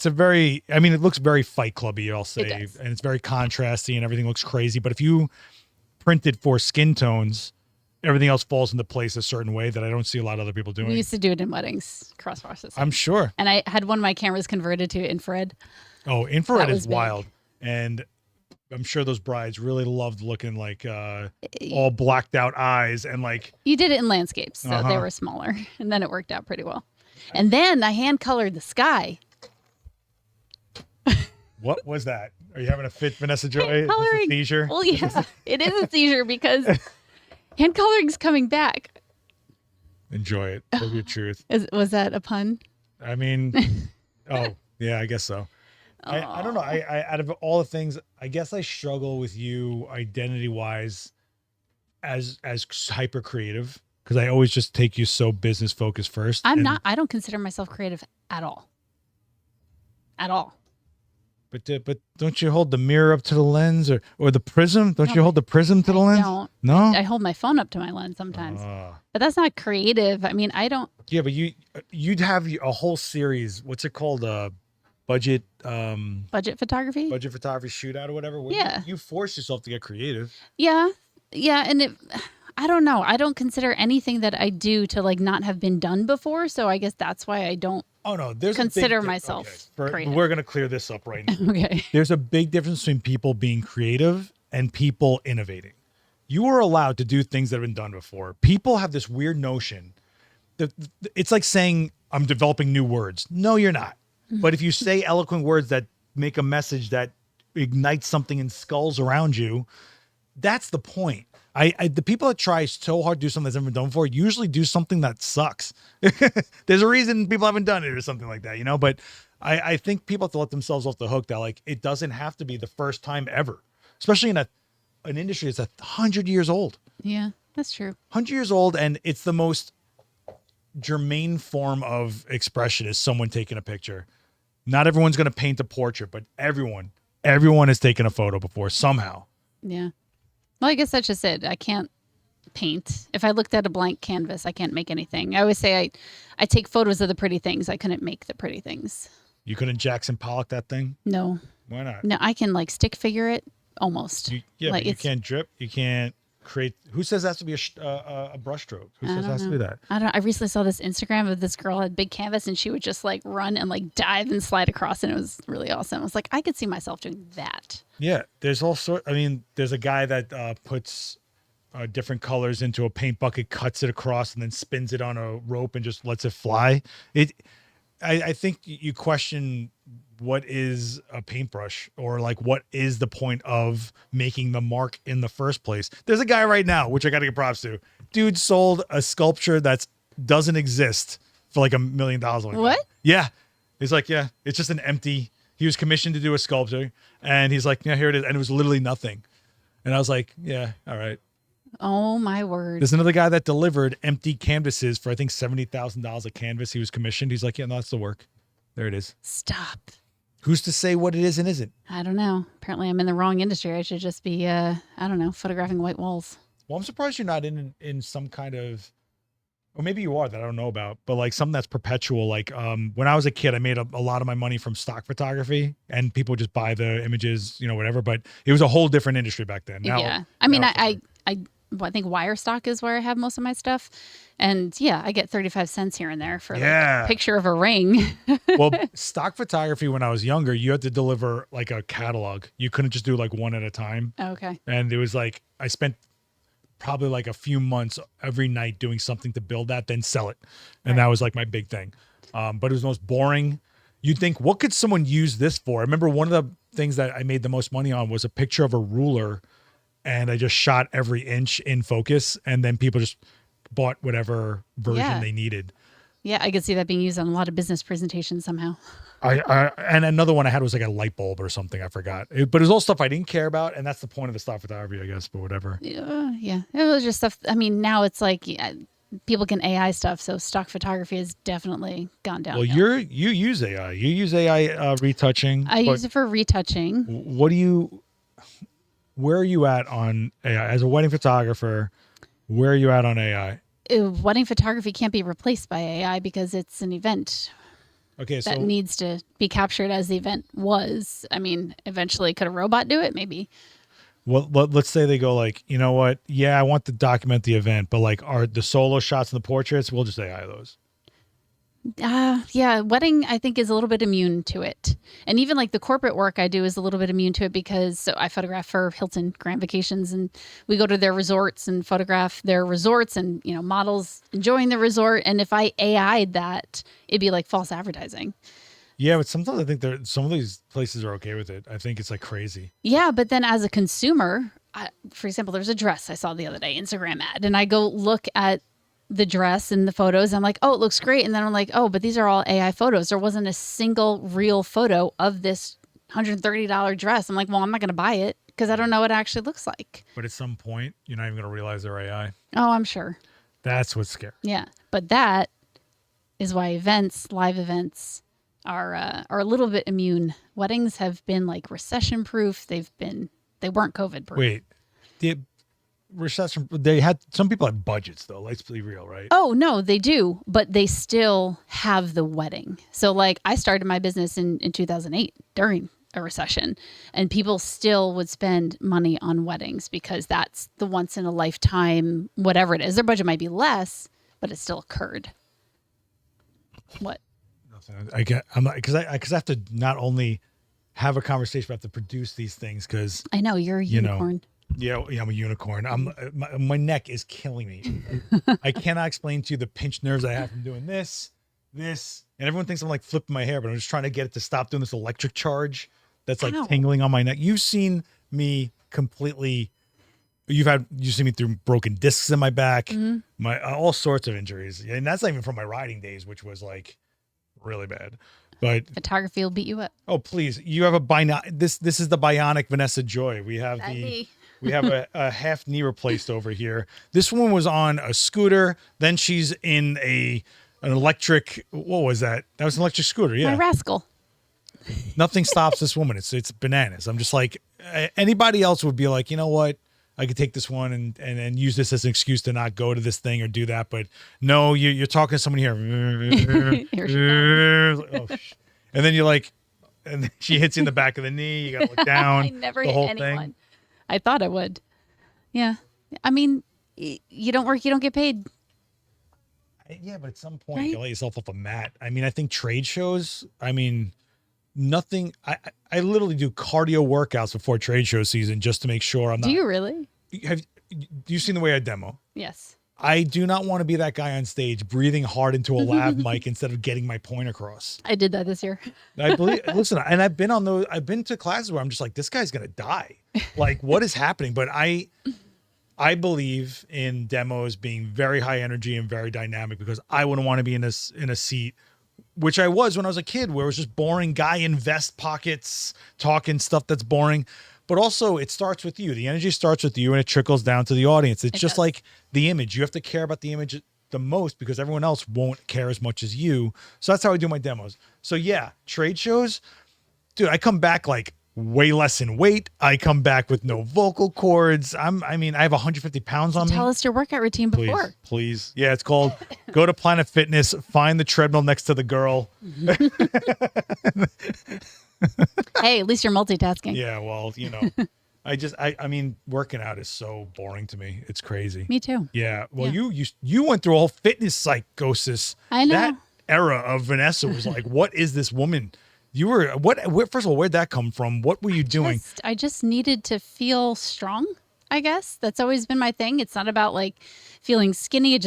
a very, I mean, it looks very Fight Clubby, I'll say, and it's very contrasty and everything looks crazy. But if you print it for skin tones, everything else falls into place a certain way that I don't see a lot of other people doing. We used to do it in weddings, cross processing. I'm sure. And I had one of my cameras converted to infrared. Oh, infrared is wild. And I'm sure those brides really loved looking like all blacked out eyes and like. You did it in landscapes, so they were smaller. And then it worked out pretty well. And then I hand colored the sky. What was that? Are you having a fit, Vanessa Joy? Is this a seizure? Well, yeah, it is a seizure because hand coloring's coming back. Enjoy it. Live your truth. Was that a pun? I mean, oh, yeah, I guess so. I don't know. I out of all the things, I guess I struggle with you identity-wise as hyper creative because I always just take you so business focused first. I don't consider myself creative at all. At all. But don't you hold the mirror up to the lens or the prism? Don't you hold the prism to the lens? Don't. No. I hold my phone up to my lens sometimes. But that's not creative. I mean, I don't. Yeah, but you'd have a whole series. What's it called? Budget photography. Budget photography shootout or whatever. Yeah. You force yourself to get creative. Yeah, and I don't know. I don't consider anything that I do to like not have been done before. So I guess that's why I don't. Oh no, there's consider myself creative. We're gonna clear this up right now. Okay. There's a big difference between people being creative and people innovating. You are allowed to do things that have been done before. People have this weird notion that it's like saying I'm developing new words. No, you're not. But if you say eloquent words that make a message that ignites something in skulls around you, that's the point. The people that try so hard to do something that's never been done before usually do something that sucks. There's a reason people haven't done it or something like that, But I think people have to let themselves off the hook that like it doesn't have to be the first time ever, especially in an industry that's 100 years old. Yeah, that's true. 100 years old, and it's the most germane form of expression is someone taking a picture. Not everyone's going to paint a portrait, but everyone has taken a photo before somehow. Yeah. Well, I guess that's just it. I can't paint. If I looked at a blank canvas, I can't make anything. I always say I take photos of the pretty things. I couldn't make the pretty things. You couldn't Jackson Pollock that thing? No. Why not? No, I can like stick figure it almost. But you can't drip. You can't create. Who says that has to be a brush stroke? Who says it has to be that? I recently saw this Instagram of this girl had big canvas and she would just like run and like dive and slide across, and it was really awesome. I was like, I could see myself doing that. Yeah, there's all sorts. I mean, there's a guy that puts different colors into a paint bucket, cuts it across, and then spins it on a rope and just lets it fly. I think you question what is a paintbrush, or like what is the point of making the mark in the first place? There's a guy right now, which I got to give props to. Dude sold a sculpture that doesn't exist for like $1 million. Like What? that. Yeah. He's like, yeah, it's just an empty. He was commissioned to do a sculpture, and he's like, yeah, here it is. And it was literally nothing. And I was like, yeah, all right. Oh my word. There's another guy that delivered empty canvases for, I think, $70,000 a canvas. He was commissioned. He's like, yeah, no, that's the work. There it is. Stop. Who's to say what it is and isn't? I don't know. Apparently I'm in the wrong industry. I should just be, I don't know, photographing white walls. Well, I'm surprised you're not in some kind of, or maybe you are, that I don't know about, but like something that's perpetual. Like when I was a kid, I made a lot of my money from stock photography, and people would just buy the images, you know, whatever. But it was a whole different industry back then. Now, yeah. I mean, I think wire stock is where I have most of my stuff. And yeah, I get 35 cents here and there for like a picture of a ring. Well, stock photography, when I was younger, you had to deliver like a catalog. You couldn't just do like one at a time. Okay. And it was like, I spent probably like a few months every night doing something to build that, then sell it. And that was like my big thing. But it was the most boring. You'd think, what could someone use this for? I remember one of the things that I made the most money on was a picture of a ruler, and I just shot every inch in focus, and then people just bought whatever version they needed. Yeah, I could see that being used on a lot of business presentations somehow. And another one I had was like a light bulb or something. I forgot. But it was all stuff I didn't care about, and that's the point of the stock photography, I guess. But whatever. Yeah, it was just stuff. I mean, now it's like people can AI stuff, so stock photography has definitely gone down. Well, you use AI. You use AI retouching. I use it for retouching. What do you? Where are you at on AI as a wedding photographer? Where are you at on AI? Wedding photography can't be replaced by AI because it's an event. Okay, that needs to be captured as the event was. I mean, eventually, could a robot do it? Maybe. Well, let's say they go like, you know what? Yeah, I want to document the event, but like, are the solo shots and the portraits? We'll just AI those. Yeah, wedding I think is a little bit immune to it, and even like the corporate work I do is a little bit immune to it because so I photograph for Hilton Grand Vacations, and we go to their resorts and photograph their resorts, and you know models enjoying the resort, and if I AI'd that, it'd be like false advertising. Yeah, but sometimes I think some of these places are okay with it. I think it's like crazy. Yeah, but then as a consumer, for example, there's a dress I saw the other day, Instagram ad, and I go look at the dress and the photos. I'm like, oh, it looks great. And then I'm like, oh, but these are all AI photos. There wasn't a single real photo of this $130 dress. I'm like, well, I'm not going to buy it because I don't know what it actually looks like. But at some point, you're not even going to realize they're AI. Oh, I'm sure. That's what's scary. Yeah. But that is why live events are a little bit immune. Weddings have been like recession proof. They weren't COVID proof. Wait, the recession, they had, some people have budgets though. Let's be real, right? Oh no, they do, but they still have the wedding. So like I started my business in 2008 during a recession, and people still would spend money on weddings because that's the once in a lifetime, whatever it is. Their budget might be less, but it still occurred. What? Nothing. I'm not, because I have to not only have a conversation, but I have to produce these things because I know you're a unicorn. Yeah, I'm a unicorn. My neck is killing me. I cannot explain to you the pinched nerves I have from doing this, and everyone thinks I'm like flipping my hair, but I'm just trying to get it to stop doing this electric charge that's like tingling on my neck. You've seen me completely. You've seen me through broken discs in my back, my all sorts of injuries, and that's not even from my riding days, which was like really bad. But photography will beat you up. Oh please, you have this is the bionic Vanessa Joy. We have we have a half knee replaced over here. This one was on a scooter. Then she's in an electric. What was that? That was an electric scooter. Yeah. My rascal. Nothing stops this woman. It's bananas. I'm just like, anybody else would be like, you know what? I could take this one and use this as an excuse to not go to this thing or do that. But no, you're talking to someone here. And then you're like, and then she hits you in the back of the knee. You got to look down. I never hit anyone. Thing. I thought I would. Yeah. I mean, you don't work, you don't get paid. Yeah, but at some point you let yourself off a mat. I mean, I think trade shows, nothing. I literally do cardio workouts before trade show season just to make sure I'm not. Do you really? Have you seen the way I demo? Yes. I do not want to be that guy on stage breathing hard into a lav mic instead of getting my point across. I did that this year. I believe, listen, and I've been to classes where I'm just like, this guy's going to die. Like, what is happening? But I believe in demos being very high energy and very dynamic, because I wouldn't want to be in a seat, which I was when I was a kid, where it was just boring guy in vest pockets talking stuff that's boring. But also, it starts with you. The energy starts with you and it trickles down to the audience. It's just like the image. You have to care about the image the most, because everyone else won't care as much as you. So that's how I do my demos. So yeah, trade shows, dude, I come back like way less in weight. I come back with no vocal cords. I have 150 pounds on me. Tell us your workout routine before. Please. Yeah, it's called go to Planet Fitness, find the treadmill next to the girl. Hey, at least you're multitasking. Yeah, well, you know, I mean, working out is so boring to me. It's crazy. Me too. Yeah. Well, you went through a whole fitness psychosis. I know. That era of Vanessa was like, what is this woman? You were first of all, where'd that come from? What were you doing? I just needed to feel strong, I guess. That's always been my thing. It's not about like feeling skinny.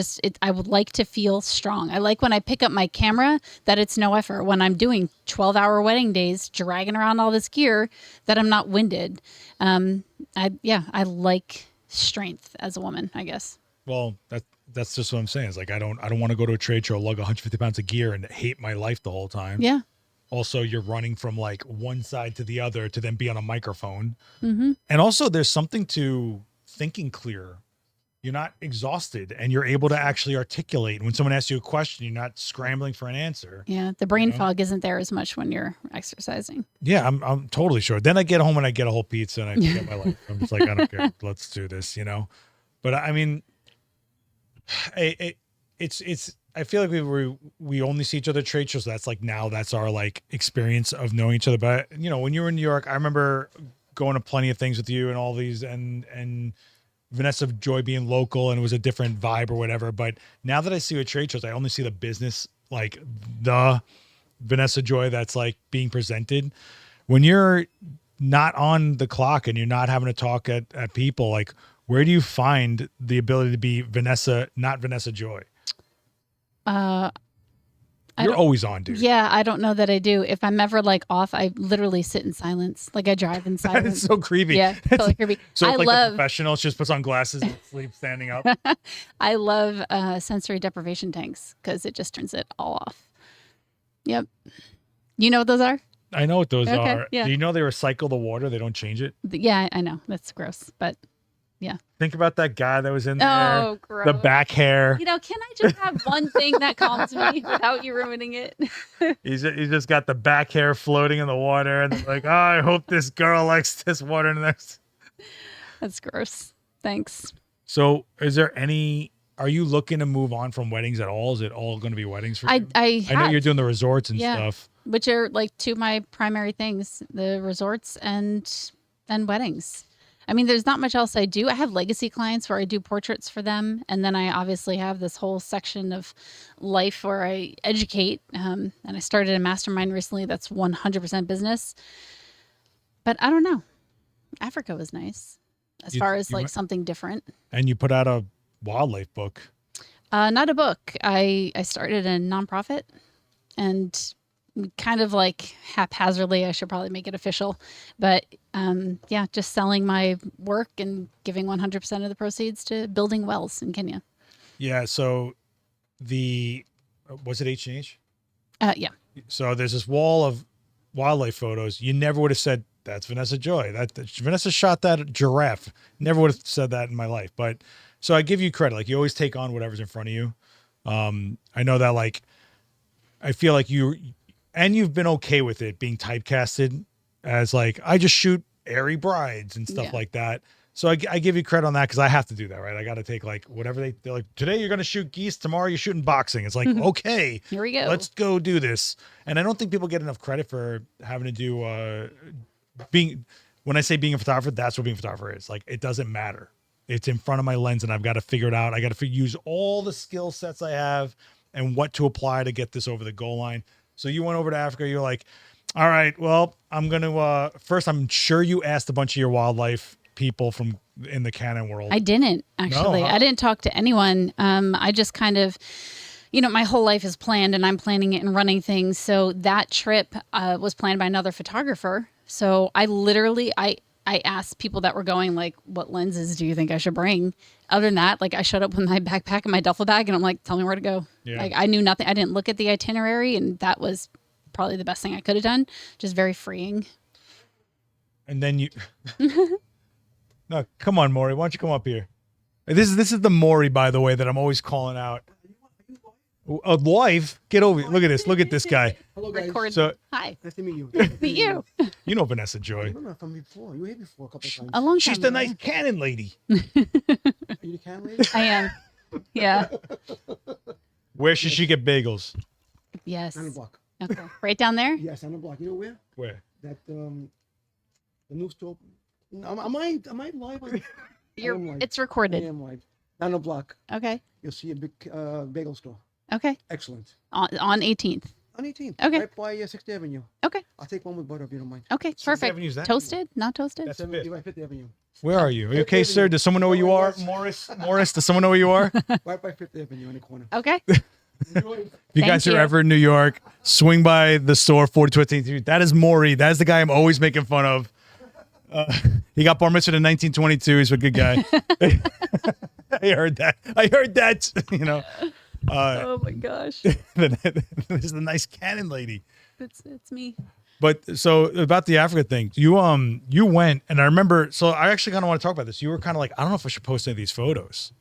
I would like to feel strong. I like when I pick up my camera that it's no effort. When I'm doing 12-hour wedding days, dragging around all this gear, that I'm not winded. I like strength as a woman, I guess. Well, that's just what I'm saying. It's like, I don't want to go to a trade show, lug 150 pounds of gear and hate my life the whole time. Yeah. Also, you're running from like one side to the other to then be on a microphone. Mm-hmm. And also there's something to thinking clear. You're not exhausted and you're able to actually articulate. When someone asks you a question, you're not scrambling for an answer. Yeah. The brain fog isn't there as much when you're exercising. Yeah, I'm totally sure. Then I get home and I get a whole pizza and I forget my life. I'm just like, I don't care. Let's do this, you know? But I mean, it's I feel like we only see each other at trade shows. So that's our like experience of knowing each other. But you know, when you were in New York, I remember going to plenty of things with you and all these and Vanessa Joy being local, and it was a different vibe or whatever. But now that I see you at trade shows, I only see the business, like the Vanessa Joy that's like being presented. When you're not on the clock and you're not having to talk at people, like where do you find the ability to be Vanessa, not Vanessa Joy? You're always on, dude. Yeah, I don't know that I do. If I'm ever like off, I literally sit in silence. Like I drive in silence. That is so creepy. Yeah, totally creepy. So it's like the professional, she just puts on glasses and sleeps standing up. I love sensory deprivation tanks because it just turns it all off. Yep. You know what those are? I know what those are. Yeah. Do you know they recycle the water? They don't change it? Yeah, I know. That's gross, but yeah. Think about that guy that was in there. Oh, gross. The back hair. You know, can I just have one thing that calms me without you ruining it? He's just got the back hair floating in the water. And they're like, oh, I hope this girl likes this water next. That's gross. Thanks. So are you looking to move on from weddings at all? Is it all going to be weddings for you? I know you're doing the resorts and stuff. Which are like two of my primary things, the resorts and weddings. I mean, there's not much else I do. I have legacy clients where I do portraits for them. And then I obviously have this whole section of life where I educate. And I started a mastermind recently that's 100% business. But I don't know. Africa was nice as far as like something different. And you put out a wildlife book. Not a book. I started a nonprofit and kind of like haphazardly, I should probably make it official, but just selling my work and giving 100% of the proceeds to building wells in Kenya. Yeah. So was it H&H? Yeah. So there's this wall of wildlife photos. You never would have said that's Vanessa Joy. Vanessa shot that giraffe. Never would have said that in my life. But so I give you credit. Like you always take on whatever's in front of you. I know that like, I feel like you've been okay with it being typecasted as like, I just shoot airy brides and stuff like that. So I give you credit on that because I have to do that, right? I got to take like whatever they're like, today you're going to shoot geese, tomorrow you're shooting boxing. It's like, okay, here we go. Let's go do this. And I don't think people get enough credit for having to do when I say being a photographer, that's what being a photographer is. Like, it doesn't matter. It's in front of my lens and I've got to figure it out. I got to use all the skill sets I have and what to apply to get this over the goal line. So you went over to Africa. You're like, all right, well, I'm going to, first, I'm sure you asked a bunch of your wildlife people from in the Canon world. I didn't actually. No, huh? I didn't talk to anyone. I just kind of, my whole life is planned and I'm planning it and running things. So that trip was planned by another photographer. So I literally, I asked people that were going, like, what lenses do you think I should bring? Other than that, like, I showed up with my backpack and my duffel bag and I'm like, tell me where to go. Yeah. Like, I knew nothing. I didn't look at the itinerary, and that was probably the best thing I could have done. Just very freeing. And then you, no, come on, Maury. Why don't you come up here? This is the Maury, by the way, that I'm always calling out. A wife? Get over here. Look at this. Look at this guy. Hello, guys. Record. So, Hi. Nice to meet you. Meet you. you know Vanessa Joy. I remember from before. You were here before a couple of times. A long time She's the ago. nice Canon lady. Are you the can lady? I am. Yeah. Where should she get bagels? Yes. On the block. Okay. Right down there? Yes, on the block. You know where? Where? That the new store. Am I live? It's I recorded. am live. On the block. Okay. You'll see a big bagel store. Okay. Excellent. On 18th. On 18th. Okay. Right by 6th Avenue. Okay. I'll take one with butter if you don't mind. Okay. Perfect. Avenue's that? Toasted? Not toasted? That's Seven, it. right 5th Avenue. Where are you? Are you okay, sir? Does someone know where you are? Morris? Does someone know where you are? Right by 5th Avenue in the corner. Okay. Enjoy. If you guys Thank are you. ever in New York, swing by the store, 42th. That is Maury. That is the guy I'm always making fun of. He got bar mitzvah in 1922. He's a good guy. I heard that. You know. Oh my gosh. This is the nice Canon lady. It's me. But so about the Africa thing, you went, and I remember. So I actually kind of want to talk about this. You were kind of like, I don't know if I should post any of these photos.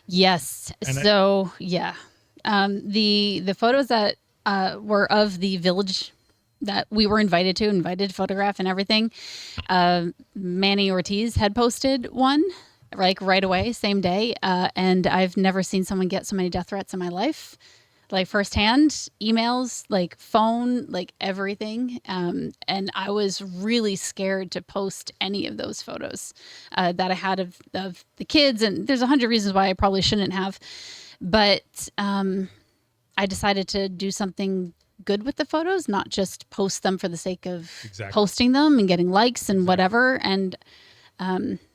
Yes. And Yeah. The photos that were of the village that we were invited to photograph and everything. Manny Ortiz had posted one like right away, same day. And I've never seen someone get so many death threats in my life, like firsthand, emails, like phone, like everything. And I was really scared to post any of those photos that I had of the kids. And there's 100 reasons why I probably shouldn't have. But I decided to do something good with the photos, not just post them for the sake of posting them and getting likes and whatever. And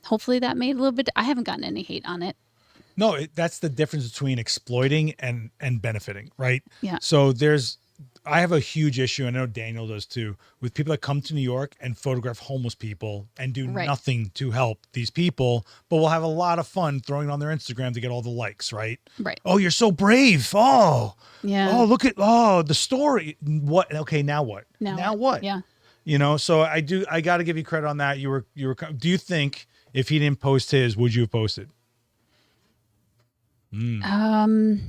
hopefully that made a little bit. I haven't gotten any hate on it. No, that's the difference between exploiting and benefiting, right? Yeah. So I have a huge issue, and I know Daniel does too, with people that come to New York and photograph homeless people and do nothing to help these people, but will have a lot of fun throwing it on their Instagram to get all the likes, right? Right. Oh, you're so brave. Oh, Yeah. Oh, look at the story. What? Okay, now what? Now what? Yeah. You know, so I got to give you credit on that. You were. Do you think if he didn't post his, would you have posted? Maybe.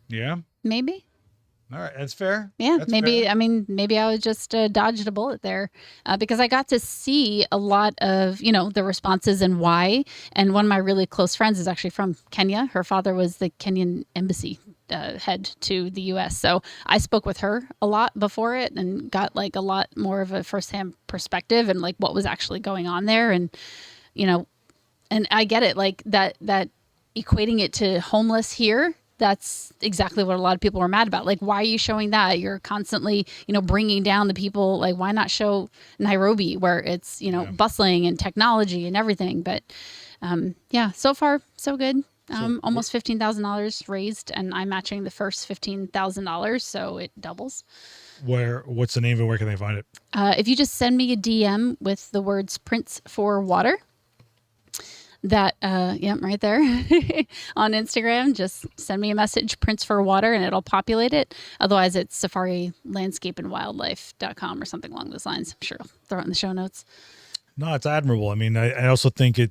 Yeah. Maybe. All right, that's fair. Yeah, That's maybe. fair. I mean, maybe I was just dodged a bullet there because I got to see a lot of, the responses and why. And one of my really close friends is actually from Kenya. Her father was the Kenyan embassy head to the U.S. So I spoke with her a lot before it and got like a lot more of a firsthand perspective and like what was actually going on there. And, and I get it, like that equating it to homeless here. That's exactly what a lot of people were mad about. Like, why are you showing that? You're constantly, bringing down the people. Like, why not show Nairobi where it's, bustling and technology and everything? But yeah, so far, so good. Almost $15,000 raised, and I'm matching the first $15,000, so it doubles. What's the name of it? Where can they find it? If you just send me a DM with the words Prince for Water, that right there on Instagram, just send me a message, Prince for Water, and it'll populate it. Otherwise it's safarilandscapeandwildlife.com or something along those lines. I'm sure I'll throw it in the show notes. No, it's admirable. I mean, I also think it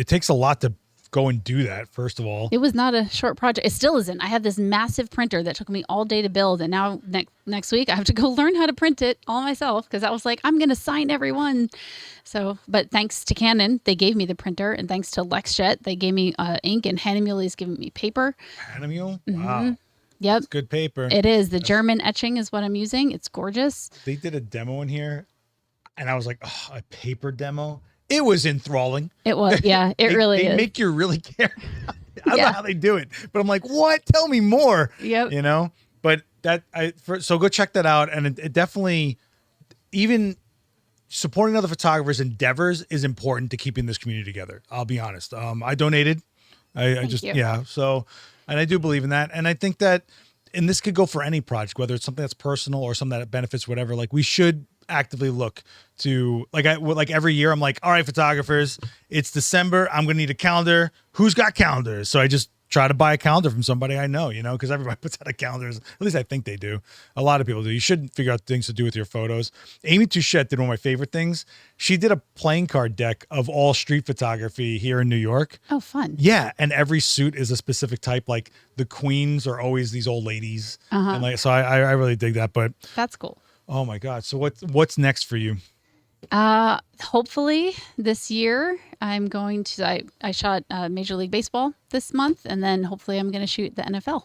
takes a lot to go and do that, first of all. It was not a short project. It still isn't. I have this massive printer that took me all day to build, and now next week I have to go learn how to print it all myself because I was like, I'm going to sign everyone. So, but thanks to Canon, they gave me the printer, and thanks to Lexjet, they gave me ink, and Hahnemühle is giving me paper. Hahnemühle? Wow. Yep. It's good paper. It is. The German etching is what I'm using. It's gorgeous. They did a demo in here, and I was like, oh, a paper demo? It was enthralling. It was. Yeah, it really they is. make you really care. I don't know how they do it, but I'm like, what? Tell me more. Yep. But so go check that out. And it definitely, even supporting other photographers' endeavors is important to keeping this community together. I'll be honest. I donated. I just, you. yeah. So, and I do believe in that. And I think that, and this could go for any project, whether it's something that's personal or something that benefits whatever, like we should actively look to like every year I'm like, all right, photographers, it's December. I'm going to need a calendar. Who's got calendars? So I just try to buy a calendar from somebody I know, you know, because everybody puts out a calendars. At least I think they do. A lot of people do. You should figure out things to do with your photos. Amy Touchette did one of my favorite things. She did a playing card deck of all street photography here in New York. Oh, fun. Yeah, and every suit is a specific type. Like the queens are always these old ladies, and like so I really dig that. But That's cool. oh my god! So what's next for you? Hopefully this year I'm going to, I shot Major League Baseball this month, and then hopefully I'm going to shoot the NFL,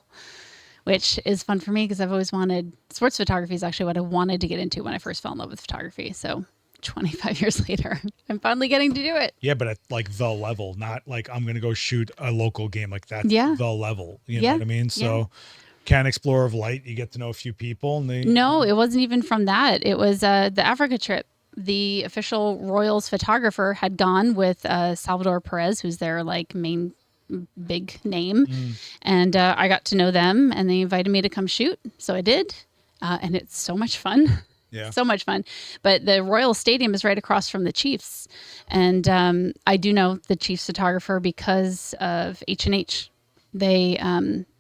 which is fun for me because I've always wanted, sports photography is actually what I wanted to get into when I first fell in love with photography. So 25 years later, I'm finally getting to do it. Yeah, but at like the level, not like I'm going to go shoot a local game. Like that's Yeah. the level. You Yeah. know what I mean? So Canon Explorer of Light, you get to know a few people. And they, No, it wasn't even from that. It was the Africa trip. The official Royals photographer had gone with Salvador Perez, who's their like main big name. And I got to know them, and they invited me to come shoot. So I did. And it's so much fun. Yeah. So much fun. But the Royal Stadium is right across from the Chiefs. And I do know the Chiefs photographer because of H&H. They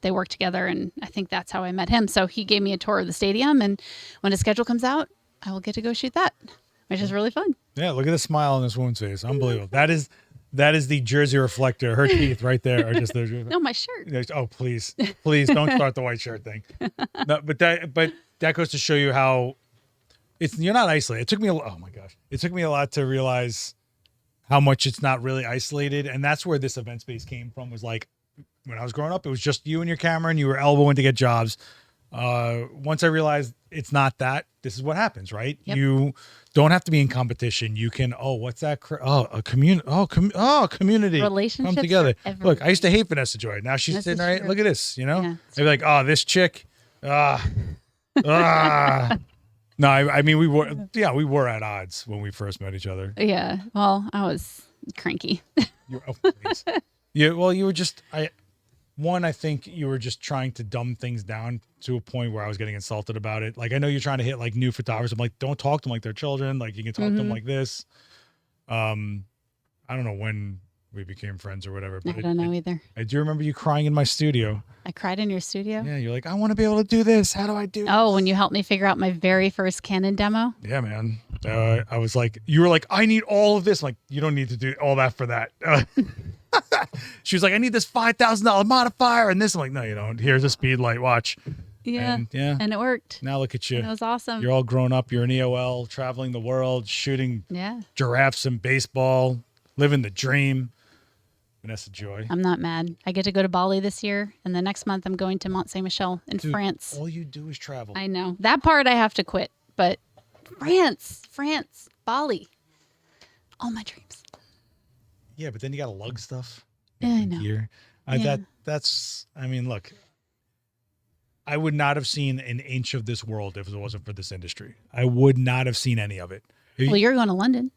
work together, and I think that's how I met him. So he gave me a tour of the stadium, and when his schedule comes out, I will get to go shoot that, which is really fun. Yeah, look at the smile on this woman's face. Unbelievable. That is the Jersey reflector. Her teeth right there are just the. No, my shirt. Oh, please don't start the white shirt thing. No, but that goes to show you how you're not isolated. It took me it took me a lot to realize how much it's not really isolated, and that's where this event space came from. Was like when I was growing up, it was just you and your camera, and you were elbowing to get jobs. Once I realized it's not that, this is what happens, right? Yep. You don't have to be in competition. You can, what's that? A community. Community. Relationships Come together. are Look, I used to hate Vanessa Joy. Now she's This sitting is right. true. Look at this, you know? Yeah, I'd be like, this chick. No, I mean, we were at odds when we first met each other. Yeah. Well, I was cranky. Please. Yeah. Well, you were just, I think you were just trying to dumb things down to a point where I was getting insulted about it. Like, I know you're trying to hit like new photographers. I'm like, don't talk to them like they're children. Like you can talk to them like this. I don't know when we became friends or whatever. I But don't know either. I do remember you crying in my studio. I cried in your studio. Yeah. You're like, I want to be able to do this. How do I do Oh, when you helped me figure out my very first Canon demo. Yeah, man. I was like, you were like, I need all of this. I'm like, you don't need to do all that for that. She was like, I need this $5,000 modifier and this. I'm like, no, you don't. Here's a speed light. Watch. Yeah. And it worked. now look at you. It was awesome. You're all grown up. You're an EOL, traveling the world, shooting Yeah. giraffes and baseball, living the dream. Vanessa Joy. I'm not mad. I get to go to Bali this year, and the next month I'm going to Mont Saint Michel in Dude, France. all you do is travel. I know. That part I have to quit, but France, Bali. All my dreams. Yeah, but then you got to lug stuff. Yeah, I know. Gear. Yeah. I mean, look, I would not have seen an inch of this world if it wasn't for this industry. I would not have seen any of it. Well, you're going to London.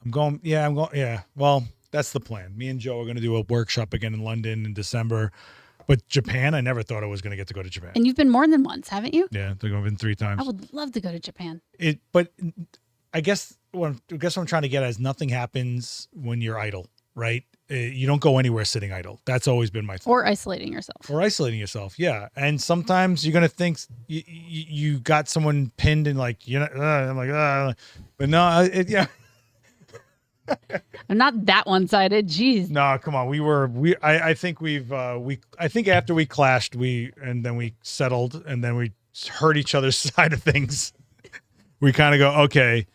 I'm going. Yeah. Well, that's the plan. Me and Joe are going to do a workshop again in London in December. But Japan, I never thought I was going to get to go to Japan. And you've been more than once, haven't you? Yeah, I've been 3 times. I would love to go to Japan. But I guess what I'm trying to get at is nothing happens when you're idle, right? You don't go anywhere sitting idle. That's always been my thing. Or isolating yourself. Or isolating yourself, yeah. And sometimes you're gonna think you got someone pinned and like I'm like but no, yeah. I'm not that one-sided. Jeez. No, come on. I think I think after we clashed, and then we settled, and then we heard each other's side of things. We kind of go, okay.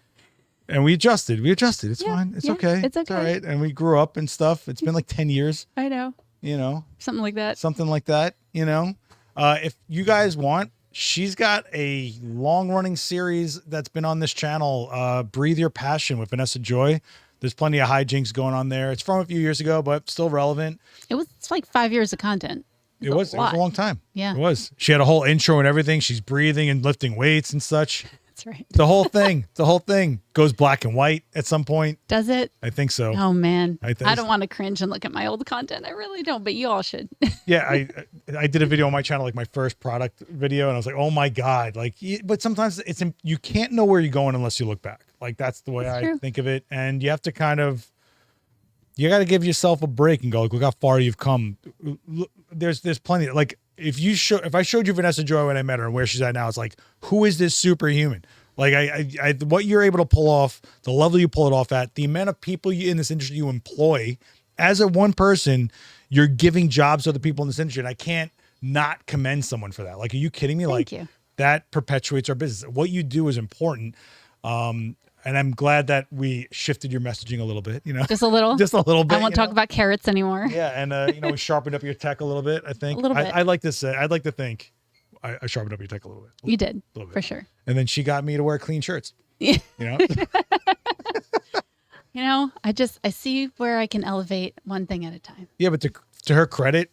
And we adjusted. It's fine. It's okay. It's okay. all right. And we grew up and stuff. It's been like 10 years, I know. Something like that. If you guys want, she's got a long-running series that's been on this channel, Breathe Your Passion with Vanessa Joy. There's plenty of hijinks going on there. It's from a few years ago, but still relevant. It's like 5 years of content. It was a long time. Yeah. It was. She had a whole intro and everything. She's breathing and lifting weights and such. That's right. The whole thing goes black and white at some point. Does it? I think so. Oh man, I I don't want to cringe and look at my old content. I really don't, but you all should. Yeah, I did a video on my channel, like my first product video, and I was like, oh my God. Like, but sometimes you can't know where you're going unless you look back. Like, that's the way I think of it. And you have to you got to give yourself a break and go, like, look how far you've come. There's plenty. Like, if I showed you Vanessa Joy when I met her and where she's at now, it's like, who is this superhuman? Like, what you're able to pull off, the level you pull it off at, the amount of people in this industry you employ, as a one person, you're giving jobs to other people in this industry. And I can't not commend someone for that. Like, are you kidding me? Thank you. That perpetuates our business. What you do is important. And I'm glad that we shifted your messaging a little bit, Just a little. Just a little bit. I won't talk about carrots anymore. Yeah, and we sharpened up your tech a little bit, I think. A little bit. I'd like to think I sharpened up your tech a little bit. You did, a little bit. for sure. And then she got me to wear clean shirts. Yeah. I see where I can elevate one thing at a time. Yeah, but to her credit,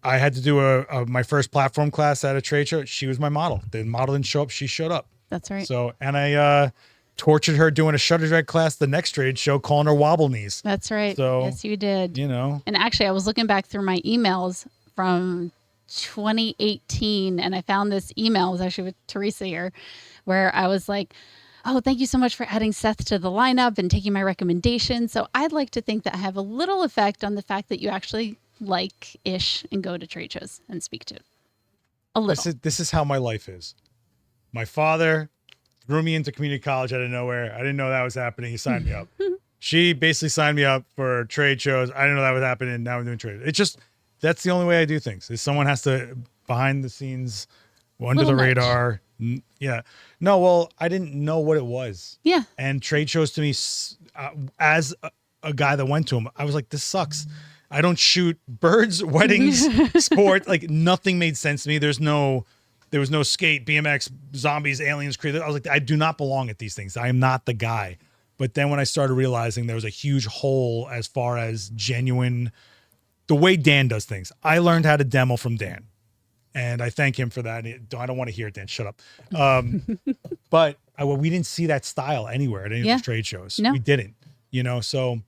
I had to do my first platform class at a trade show. She was my model. The model didn't show up. She showed up. That's right. So, and I tortured her doing a ShutterFest class the next trade show, calling her wobble knees. That's right. So, yes, you did. And actually, I was looking back through my emails from 2018, and I found this email. It was actually with Teresa here, where I was like, oh, thank you so much for adding Seth to the lineup and taking my recommendation. So I'd like to think that I have a little effect on the fact that you actually like-ish and go to trade shows and speak to. A little. This is how my life is. My father threw me into community college out of nowhere. I didn't know that was happening. He signed me up. She basically signed me up for trade shows. I didn't know that was happening. Now I'm doing trade. It's just, that's the only way I do things. Is someone has to, behind the scenes, under the radar. Yeah. No, well, I didn't know what it was. Yeah. And trade shows to me, as a guy that went to them, I was like, this sucks. I don't shoot birds, weddings, sports. Like, nothing made sense to me. There was no skate, BMX, zombies, aliens, creatures. I was like, I do not belong at these things. I am not the guy. But then when I started realizing there was a huge hole as far as genuine, the way Dan does things, I learned how to demo from Dan. And I thank him for that. I don't want to hear it, Dan. Shut up. But we didn't see that style anywhere at any of those trade shows. No. We didn't, So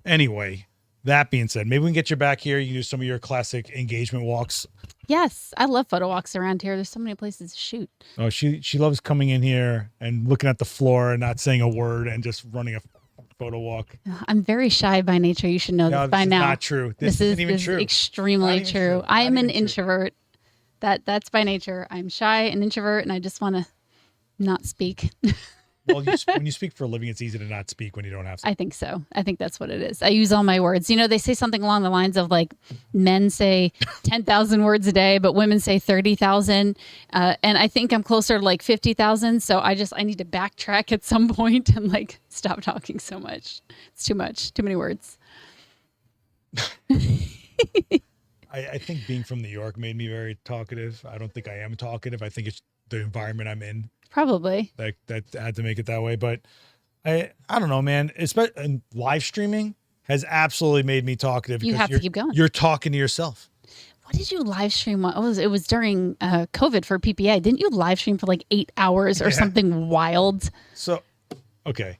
anyway, that being said, maybe we can get you back here. You can do some of your classic engagement walks. Yes, I love photo walks around here. There's so many places to shoot. Oh, she loves coming in here and looking at the floor and not saying a word and just running a photo walk. I'm very shy by nature. You should know this by now. Not true. This isn't even true. Extremely true. I am an introvert. That's by nature. I'm shy and introvert, and I just want to not speak. Well, when you speak for a living, it's easy to not speak when you don't have to. I think so. I think that's what it is. I use all my words. They say something along the lines of like men say 10,000 words a day, but women say 30,000. And I think I'm closer to like 50,000. So I need to backtrack at some point and like stop talking so much. It's too much. Too many words. I think being from New York made me very talkative. I don't think I am talkative. I think it's the environment I'm in. Probably. That had to make it that way. But I don't know, man. And live streaming has absolutely made me talkative. Because you have to keep going. You're talking to yourself. What did you live stream? It was during COVID for PPI. Didn't you live stream for like 8 hours or something wild? So, okay.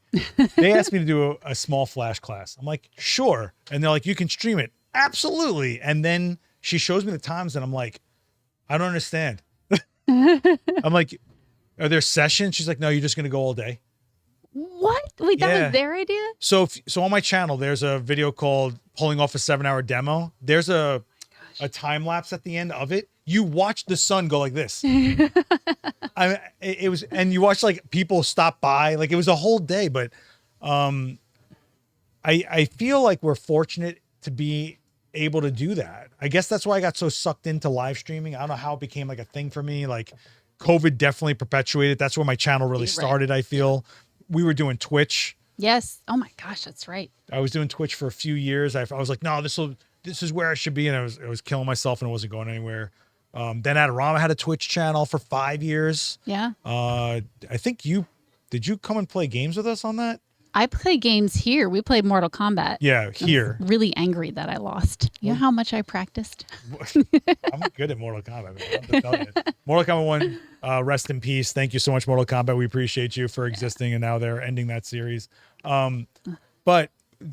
They asked me to do a small flash class. I'm like, sure. And they're like, you can stream it. Absolutely. And then she shows me the times and I'm like, I don't understand. I'm like, are there sessions? She's like, no, you're just going to go all day. What? Wait, that was their idea? So on my channel, there's a video called Pulling Off a 7-Hour Demo. There's a time lapse at the end of it. You watch the sun go like this. It was, and you watch like people stop by. Like, it was a whole day, but I feel like we're fortunate to be able to do that. I guess that's why I got so sucked into live streaming. I don't know how it became like a thing for me. Like, COVID definitely perpetuated. That's where my channel really started. I feel we were doing Twitch. Yes. Oh my gosh, that's right. I was doing Twitch for a few years. I was like, no, this is where I should be, and I was killing myself and it wasn't going anywhere. Then Adorama had a Twitch channel for 5 years. Yeah. I think did you come and play games with us on that? I play games here. We played Mortal Kombat. Yeah, here. Really angry that I lost. You know how much I practiced? I'm good at Mortal Kombat. Man. I have to tell you. Mortal Kombat 1, rest in peace. Thank you so much, Mortal Kombat. We appreciate you for existing, and now they're ending that series. But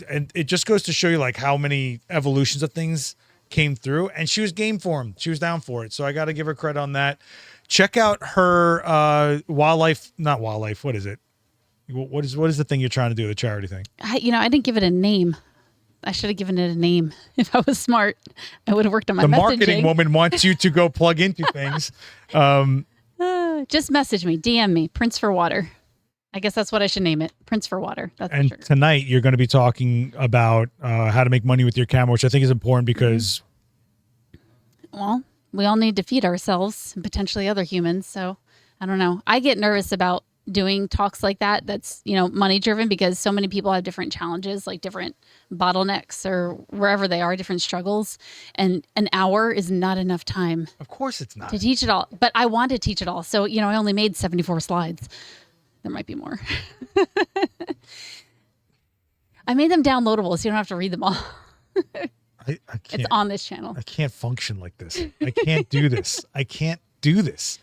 and it just goes to show you like how many evolutions of things came through, and she was game for them. She was down for it. So I got to give her credit on that. Check out her not wildlife. What is it? What is the thing you're trying to do? The charity thing. I didn't give it a name. I should have given it a name. If I was smart, I would have worked on my messaging. Marketing woman wants you to go plug into things. Just message me, DM me, Prince for Water. I guess that's what I should name it, Prince for Water. That's and sure. Tonight you're going to be talking about how to make money with your camera, which I think is important because, well, we all need to feed ourselves and potentially other humans. So I don't know. I get nervous about doing talks like that. That's, money driven, because so many people have different challenges, like different bottlenecks or wherever they are, different struggles. And an hour is not enough time. Of course it's not. To teach it all. But I want to teach it all. So, I only made 74 slides. There might be more. I made them downloadable so you don't have to read them all. I can't. It's on this channel. I can't function like this. I can't do this. I can't do this.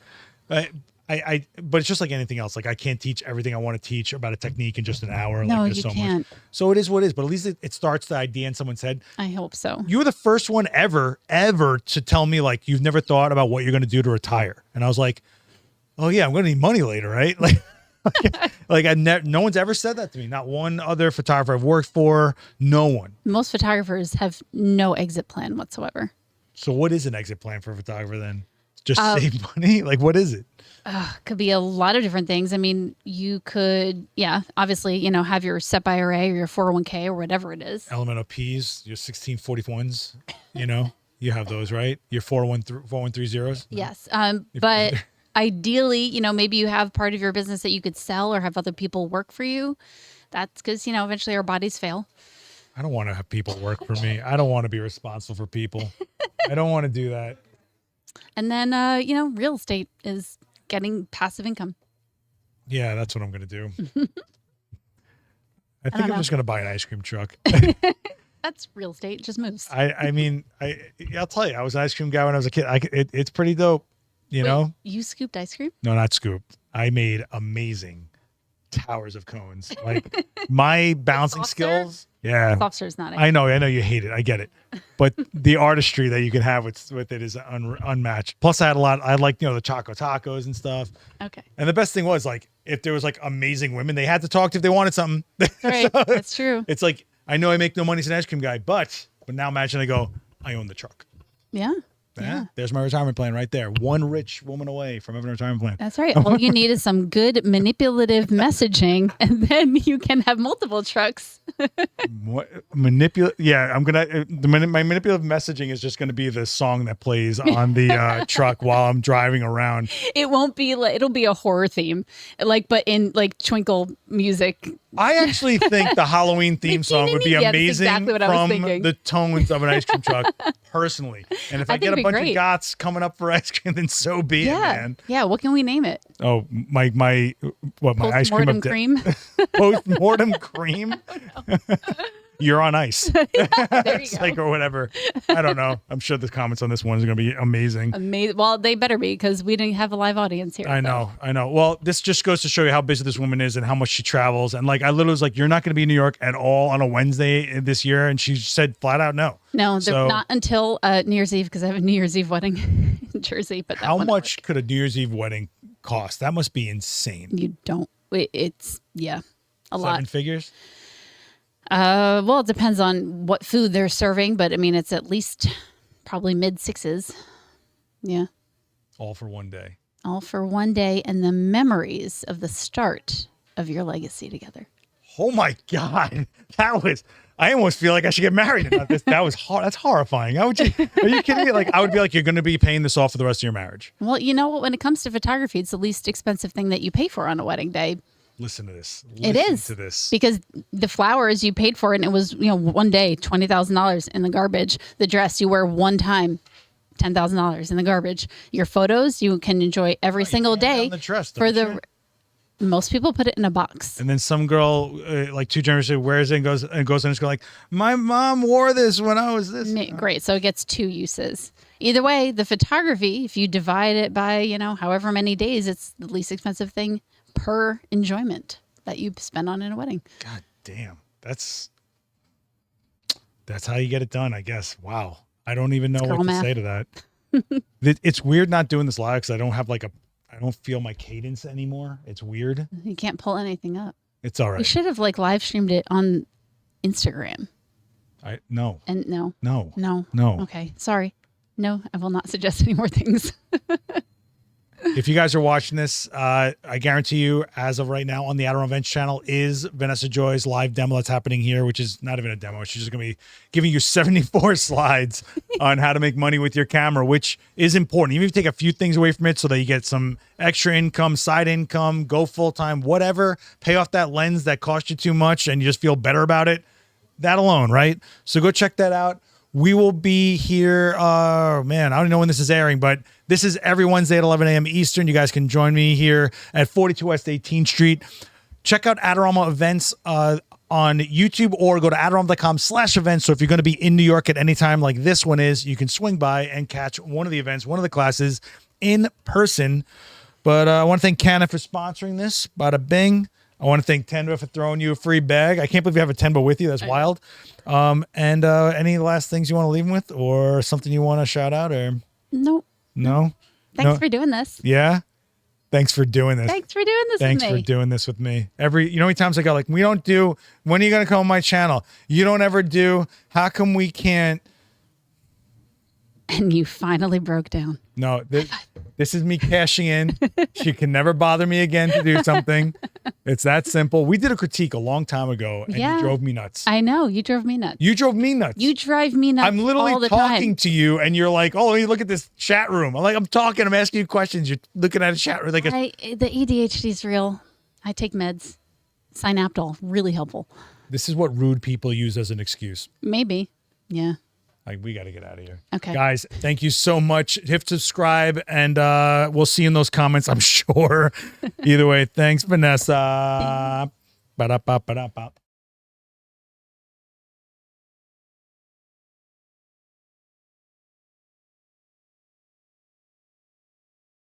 But it's just like anything else. Like I can't teach everything I want to teach about a technique in just an hour. No, like, you so can't. Much. So it is what it is. But at least it starts the idea in someone's head. I hope so. You were the first one ever to tell me like you've never thought about what you're going to do to retire. And I was like, oh yeah, I'm going to need money later, right? No one's ever said that to me. Not one other photographer I've worked for. No one. Most photographers have no exit plan whatsoever. So what is an exit plan for a photographer then? Just save money? Like what is it? Could be a lot of different things. I mean, you could, obviously, have your SEP IRA or your 401k or whatever it is. Elemental Ps, your 1641s, you have those, right? Your 413zeros. Yes. But ideally, maybe you have part of your business that you could sell or have other people work for you. That's because, eventually our bodies fail. I don't want to have people work for me. I don't want to be responsible for people. I don't want to do that. And then, real estate is getting passive income. Yeah, that's what I'm going to do. I think I'm just going to buy an ice cream truck. That's real estate. It just moves. I'll tell you, I was an ice cream guy when I was a kid. It's pretty dope. Know? You scooped ice cream? No, not scooped. I made amazing towers of cones. Like my bouncing skills. Yeah. Soft serve's not. I know you hate it. I get it. But the artistry that you can have with it is unmatched. Plus I like, the Choco Tacos and stuff. Okay. And the best thing was like, if there was like amazing women, they had to talk to if they wanted something. That's right. So that's true. It's like, I know I make no money as an ice cream guy, but now imagine I own the truck. Yeah. Yeah. There's my retirement plan right there. One rich woman away from having a retirement plan. That's right. All you need is some good manipulative messaging, and then you can have multiple trucks. Yeah, my manipulative messaging is just going to be the song that plays on the truck while I'm driving around. It won't be it'll be a horror theme, but in twinkle music. I actually think the Halloween theme song would be amazing from the tones of an ice cream truck, personally. And if I get a bunch of goths coming up for ice cream, then so be it, man. Yeah, what can we name it? Oh, my ice cream cream? Post-mortem cream? You're on ice. There you go. Or whatever. I don't know. I'm sure the comments on this one is going to be amazing. Well, they better be, because we didn't have a live audience here. I know. Well, this just goes to show you how busy this woman is and how much she travels. And I literally was like, you're not going to be in New York at all on a Wednesday this year. And she said flat out no. No, not until New Year's Eve, because I have a New Year's Eve wedding in Jersey. But how much could a New Year's Eve wedding cost? That must be insane. You don't. It's a lot. 7 figures? Well, it depends on what food they're serving, but I mean, it's at least probably mid-6s. Yeah. All for one day. And the memories of the start of your legacy together. Oh my God. I almost feel like I should get married. That's horrifying. Are you kidding me? I would be like, you're going to be paying this off for the rest of your marriage. Well, you know what? When it comes to photography, it's the least expensive thing that you pay for on a wedding day. Listen to this. It is because the flowers you paid for it, and it was one day $20,000 in the garbage. The dress you wear one time, $10,000 in the garbage. Your photos you can enjoy every single day the dress, for the. Most people put it in a box. And then some girl, like 2 generations, wears it and goes and it's like, my mom wore this when I was this. Great. So it gets 2 uses. Either way, the photography, if you divide it by, however many days, it's the least expensive thing per enjoyment that you spend on in a wedding. God damn. That's how you get it done, I guess. Wow. I don't even know what to say to that. It's weird not doing this live because I don't have I don't feel my cadence anymore. It's weird. You can't pull anything up. It's all right. You should have live streamed it on Instagram. No. And no. No. Okay. Sorry. No, I will not suggest any more things. If you guys are watching this, I guarantee you, as of right now on the Adorama Events channel is Vanessa Joy's live demo that's happening here, which is not even a demo. She's just going to be giving you 74 slides on how to make money with your camera, which is important. Even if you take a few things away from it so that you get some extra income, side income, go full-time, whatever, pay off that lens that cost you too much and you just feel better about it. That alone, right? So go check that out. We will be here. I don't know when this is airing, but this is every Wednesday at 11 a.m. Eastern. You guys can join me here at 42 West 18th Street. Check out Adorama Events on YouTube or go to adorama.com/events. So if you're going to be in New York at any time like this one is, you can swing by and catch one of the events, one of the classes in person. But I want to thank Canon for sponsoring this. Bada bing. I want to thank Tenba for throwing you a free bag. I can't believe you have a Tenba with you. That's wild. And any last things you want to leave them with or something you want to shout out or? Nope. No? Thanks for doing this. Yeah? Thanks for doing this. Thanks for doing this Thanks with me. for doing this with me. You know how many times I go when are you going to come on my channel? You don't ever do. How come we can't? And you finally broke down. No, this is me cashing in. She can never bother me again to do something. It's that simple. We did a critique a long time ago, and you drove me nuts. I know. You drove me nuts. You drove me nuts. You drive me nuts. I'm literally all the talking time. to you, and you're like, "Oh, look at this chat room." I'm talking. I'm asking you questions. You're looking at a chat room. The ADHD is real. I take meds. Synaptol, really helpful. This is what rude people use as an excuse. Maybe. Yeah. We got to get out of here. Okay. Guys, thank you so much. Hit subscribe, and we'll see you in those comments, I'm sure. Either way, thanks, Vanessa. Ba-da-ba-ba-da-ba.